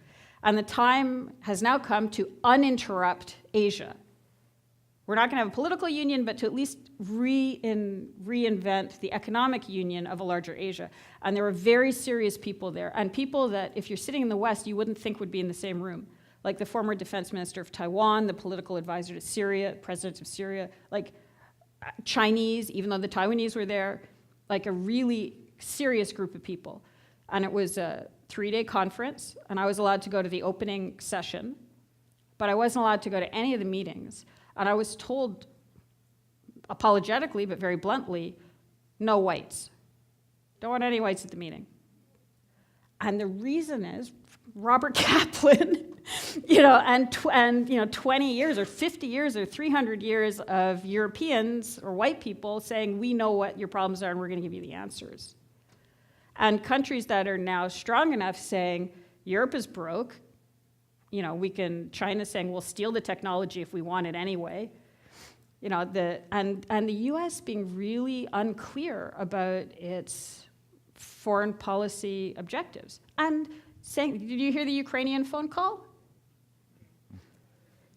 And the time has now come to uninterrupt Asia. We're not going to have a political union, but to at least reinvent the economic union of a larger Asia. And there were very serious people there, and people that, if you're sitting in the West, you wouldn't think would be in the same room. Like the former defense minister of Taiwan, the political advisor to Syria, president of Syria, like Chinese, even though the Taiwanese were there, like a really serious group of people. And it was a 3-day conference, and I was allowed to go to the opening session, but I wasn't allowed to go to any of the meetings. And I was told, apologetically, but very bluntly, no whites. Don't want any whites at the meeting. And the reason is Robert Kaplan, and 20 years or 50 years or 300 years of Europeans or white people saying, we know what your problems are and we're going to give you the answers. And countries that are now strong enough saying, Europe is broke, China's saying, we'll steal the technology if we want it anyway. And the US being really unclear about its foreign policy objectives. And saying, did you hear the Ukrainian phone call?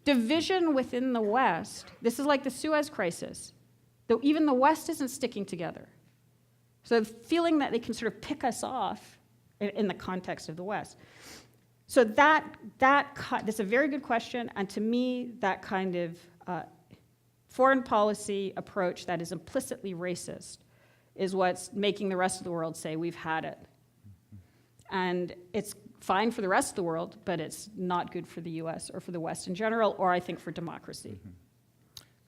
Division within the West. This is like the Suez Crisis. Though even the West isn't sticking together. So the feeling that they can sort of pick us off in the context of the West. So that's a very good question, and to me, that kind of foreign policy approach that is implicitly racist is what's making the rest of the world say, we've had it. And it's fine for the rest of the world, but it's not good for the US or for the West in general, or I think for democracy.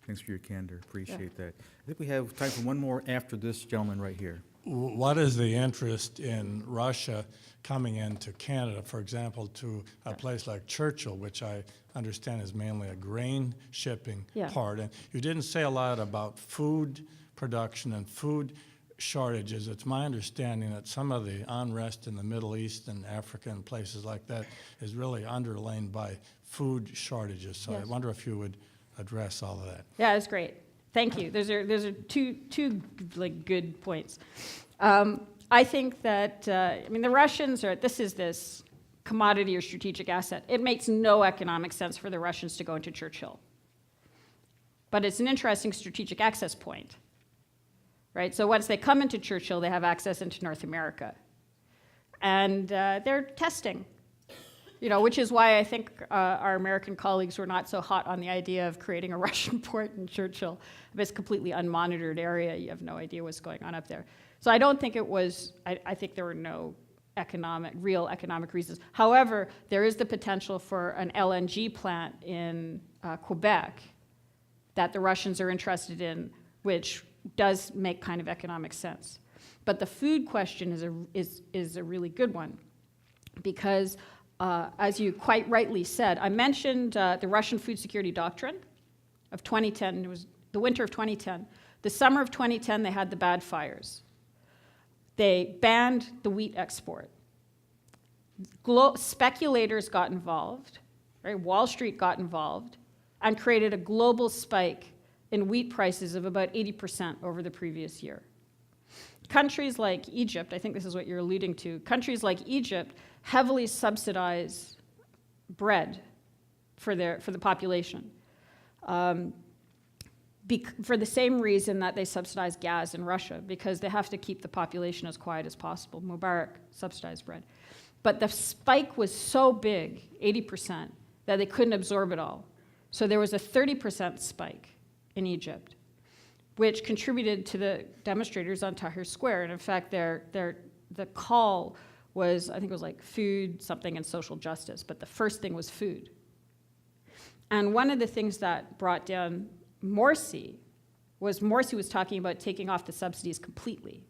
Thanks for your candor. Appreciate that. I think we have time for one more after this gentleman right here. What is the interest in Russia coming into Canada, for example, to a place like Churchill, which I understand is mainly a grain shipping part? And you didn't say a lot about food production and food shortages. It's my understanding that some of the unrest in the Middle East and Africa and places like that is really underlain by food shortages. So I wonder if you would address all of that. Yeah, that's great. Thank you. Those are two good points. I think that the Russians this is this commodity or strategic asset. It makes no economic sense for the Russians to go into Churchill, but it's an interesting strategic access point, right? So once they come into Churchill, they have access into North America. And they're testing, which is why I think our American colleagues were not so hot on the idea of creating a Russian port in Churchill. It's a completely unmonitored area. You have no idea what's going on up there. So I don't think it was, I think there were no real economic reasons. However, there is the potential for an LNG plant in Quebec that the Russians are interested in, which does make kind of economic sense. But the food question is a really good one because, as you quite rightly said, I mentioned the Russian food security doctrine of 2010. It was the winter of 2010. The summer of 2010, they had the bad fires. They banned the wheat export. Speculators got involved, right? Wall Street got involved and created a global spike in wheat prices of about 80% over the previous year. Countries like Egypt, I think this is what you're alluding to, countries like Egypt heavily subsidize bread for the population for the same reason that they subsidize gas in Russia, because they have to keep the population as quiet as possible. Mubarak subsidized bread. But the spike was so big, 80%, that they couldn't absorb it all. So there was a 30% spike in Egypt, which contributed to the demonstrators on Tahrir Square. And in fact, the call was, I think it was like food, something, and social justice, but the first thing was food. And one of the things that brought down Morsi was talking about taking off the subsidies completely.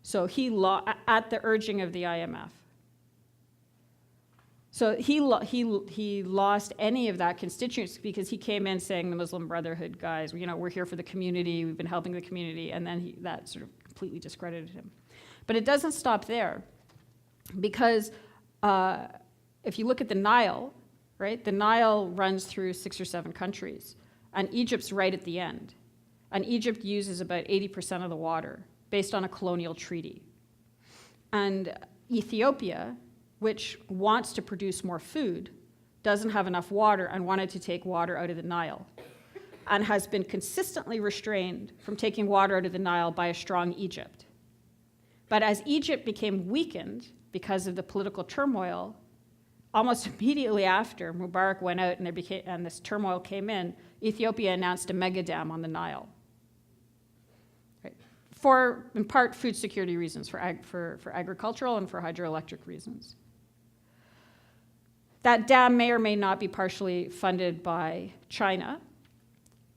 So at the urging of the IMF. So he lost any of that constituency because he came in saying the Muslim Brotherhood guys, we're here for the community, we've been helping the community, and then that sort of completely discredited him. But it doesn't stop there, because if you look at the Nile, right, the Nile runs through 6 or 7 countries, and Egypt's right at the end. And Egypt uses about 80% of the water based on a colonial treaty. And Ethiopia, which wants to produce more food, doesn't have enough water and wanted to take water out of the Nile, and has been consistently restrained from taking water out of the Nile by a strong Egypt. But as Egypt became weakened because of the political turmoil, almost immediately after Mubarak went out and this turmoil came in, Ethiopia announced a mega dam on the Nile. For, in part, food security reasons, for agricultural and for hydroelectric reasons. That dam may or may not be partially funded by China,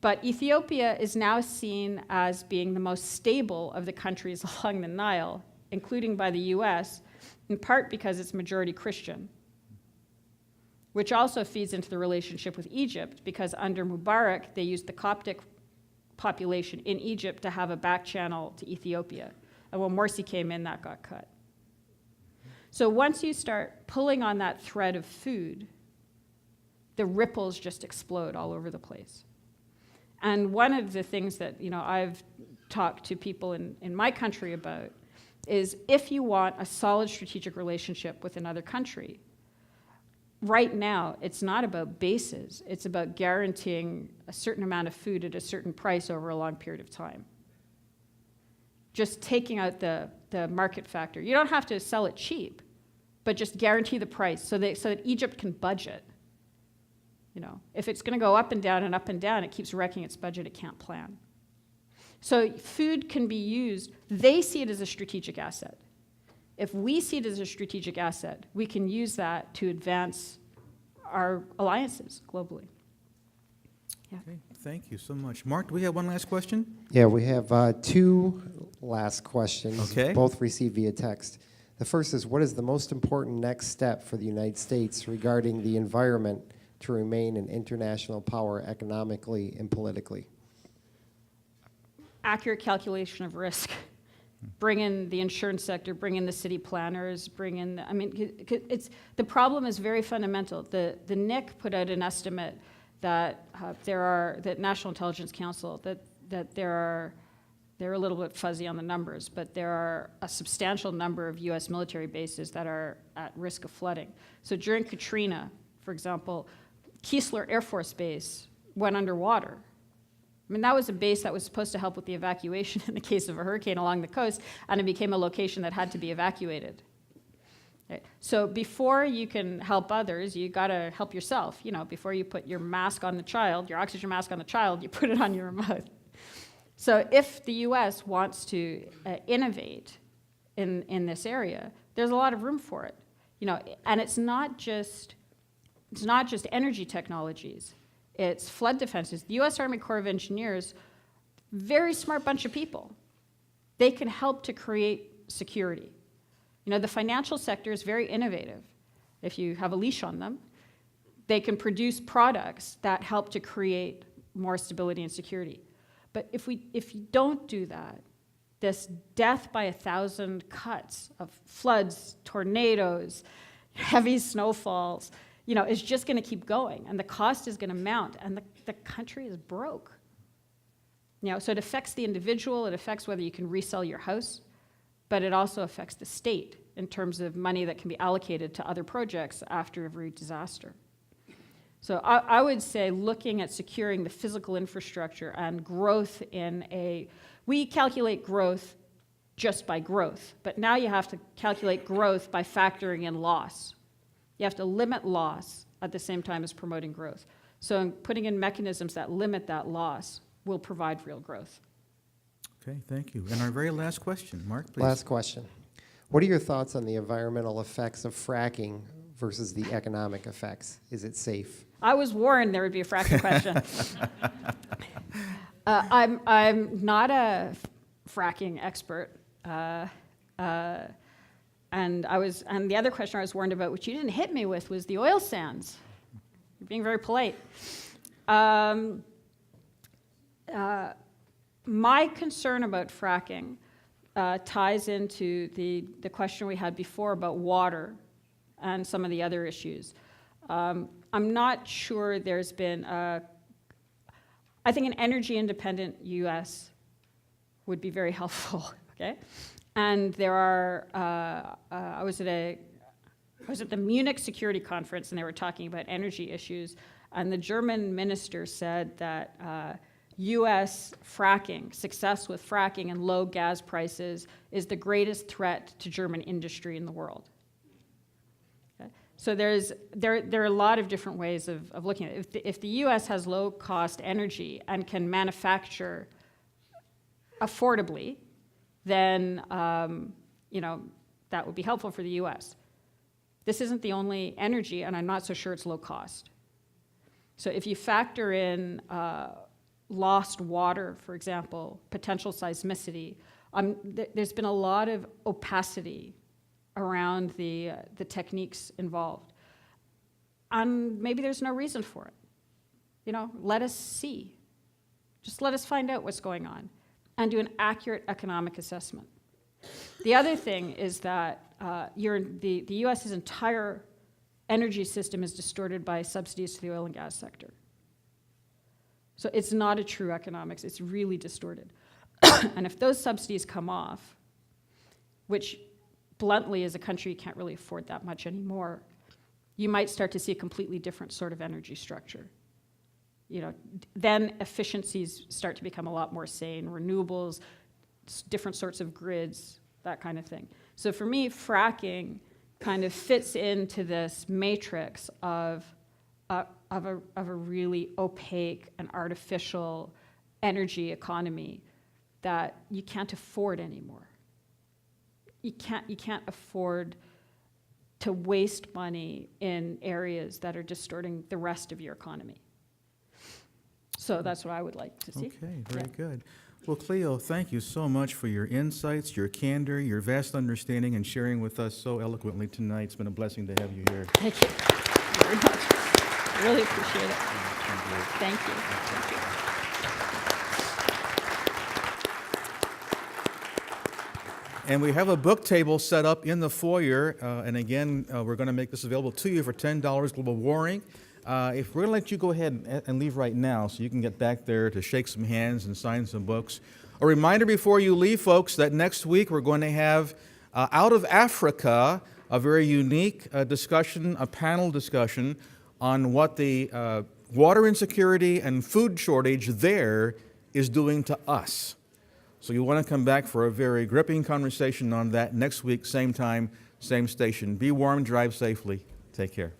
but Ethiopia is now seen as being the most stable of the countries along the Nile, including by the US, in part because it's majority Christian, which also feeds into the relationship with Egypt, because under Mubarak, they used the Coptic population in Egypt to have a back channel to Ethiopia. And when Morsi came in, that got cut. So once you start pulling on that thread of food, the ripples just explode all over the place. And one of the things that I've talked to people in my country about is, if you want a solid strategic relationship with another country, right now, it's not about bases. It's about guaranteeing a certain amount of food at a certain price over a long period of time. Just taking out the market factor. You don't have to sell it cheap, but just guarantee the price so that Egypt can budget. If it's going to go up and down, it keeps wrecking its budget. It can't plan. So food can be used. They see it as a strategic asset. If we see it as a strategic asset, we can use that to advance our alliances globally. Yeah. Okay, thank you so much. Mark, do we have one last question? Yeah, we have 2 last questions, Okay. both received via text. The first is, what is the most important next step for the United States regarding the environment to remain an international power economically and politically? Accurate calculation of risk. Bring in the insurance sector, bring in the city planners, the problem is very fundamental. The NIC put out an estimate that that National Intelligence Council, that they're a little bit fuzzy on the numbers, but there are a substantial number of US military bases that are at risk of flooding. So during Katrina, for example, Keesler Air Force Base went underwater I mean, that was a base that was supposed to help with the evacuation in the case of a hurricane along the coast, and it became a location that had to be evacuated. Okay. So before you can help others, you got to help yourself. You know, before you put your mask on the child, your oxygen mask on the child, you put it on your mouth. So if the U.S. wants to innovate in this area, there's a lot of room for it. You know, and it's not just energy technologies. It's flood defenses. The U.S. Army Corps of Engineers, very smart bunch of people. They can help to create security. You know, the financial sector is very innovative. If you have a leash on them, they can produce products that help to create more stability and security. But if you don't do that, this death by 1,000 cuts of floods, tornadoes, heavy snowfalls, you know, is just going to keep going, and the cost is going to mount, and the country is broke. You know, so it affects the individual, it affects whether you can resell your house, but it also affects the state in terms of money that can be allocated to other projects after every disaster. So I would say looking at securing the physical infrastructure and growth we calculate growth just by growth, but now you have to calculate growth by factoring in loss. You have to limit loss at the same time as promoting growth. So putting in mechanisms that limit that loss will provide real growth. Okay, thank you. And our very last question, Mark, please. Last question. What are your thoughts on the environmental effects of fracking versus the economic effects? Is it safe? I was warned there would be a fracking question. I'm not a fracking expert. And the other question I was warned about, which you didn't hit me with, was the oil sands. You're being very polite. My concern about fracking ties into the question we had before about water and some of the other issues. I'm not sure there's been I think an energy independent U.S. would be very helpful, okay? And there are, I was at the Munich Security Conference, and they were talking about energy issues, and the German minister said that U.S. fracking, success with fracking and low gas prices is the greatest threat to German industry in the world. Okay? So there are a lot of different ways of looking at it. If the U.S. has low-cost energy and can manufacture affordably, then you know, that would be helpful for the U.S. This isn't the only energy, and I'm not so sure it's low cost. So if you factor in lost water, for example, potential seismicity, there's been a lot of opacity around the techniques involved. And maybe there's no reason for it. You know, let us see. Just let us find out what's going on and do an accurate economic assessment. The other thing is that the U.S.'s entire energy system is distorted by subsidies to the oil and gas sector. So it's not a true economics, it's really distorted. And if those subsidies come off, which bluntly as a country you can't really afford that much anymore, you might start to see a completely different sort of energy structure. You know, then efficiencies start to become a lot more sane, renewables, different sorts of grids, that kind of thing. So for me, fracking kind of fits into this matrix of a really opaque and artificial energy economy that you can't afford anymore. You can't afford to waste money in areas that are distorting the rest of your economy. So that's what I would like to see. Okay, very good. Well, Cleo, thank you so much for your insights, your candor, your vast understanding, and sharing with us so eloquently tonight. It's been a blessing to have you here. Thank you very much. I really appreciate it. Thank you. Thank you. And we have a book table set up in the foyer, and again, we're going to make this available to you for $10, Global Warring. If we're going to let you go ahead and leave right now so you can get back there to shake some hands and sign some books. A reminder before you leave, folks, that next week we're going to have, out of Africa, a very unique discussion, a panel discussion on what the water insecurity and food shortage there is doing to us. So you want to come back for a very gripping conversation on that next week, same time, same station. Be warm, drive safely. Take care.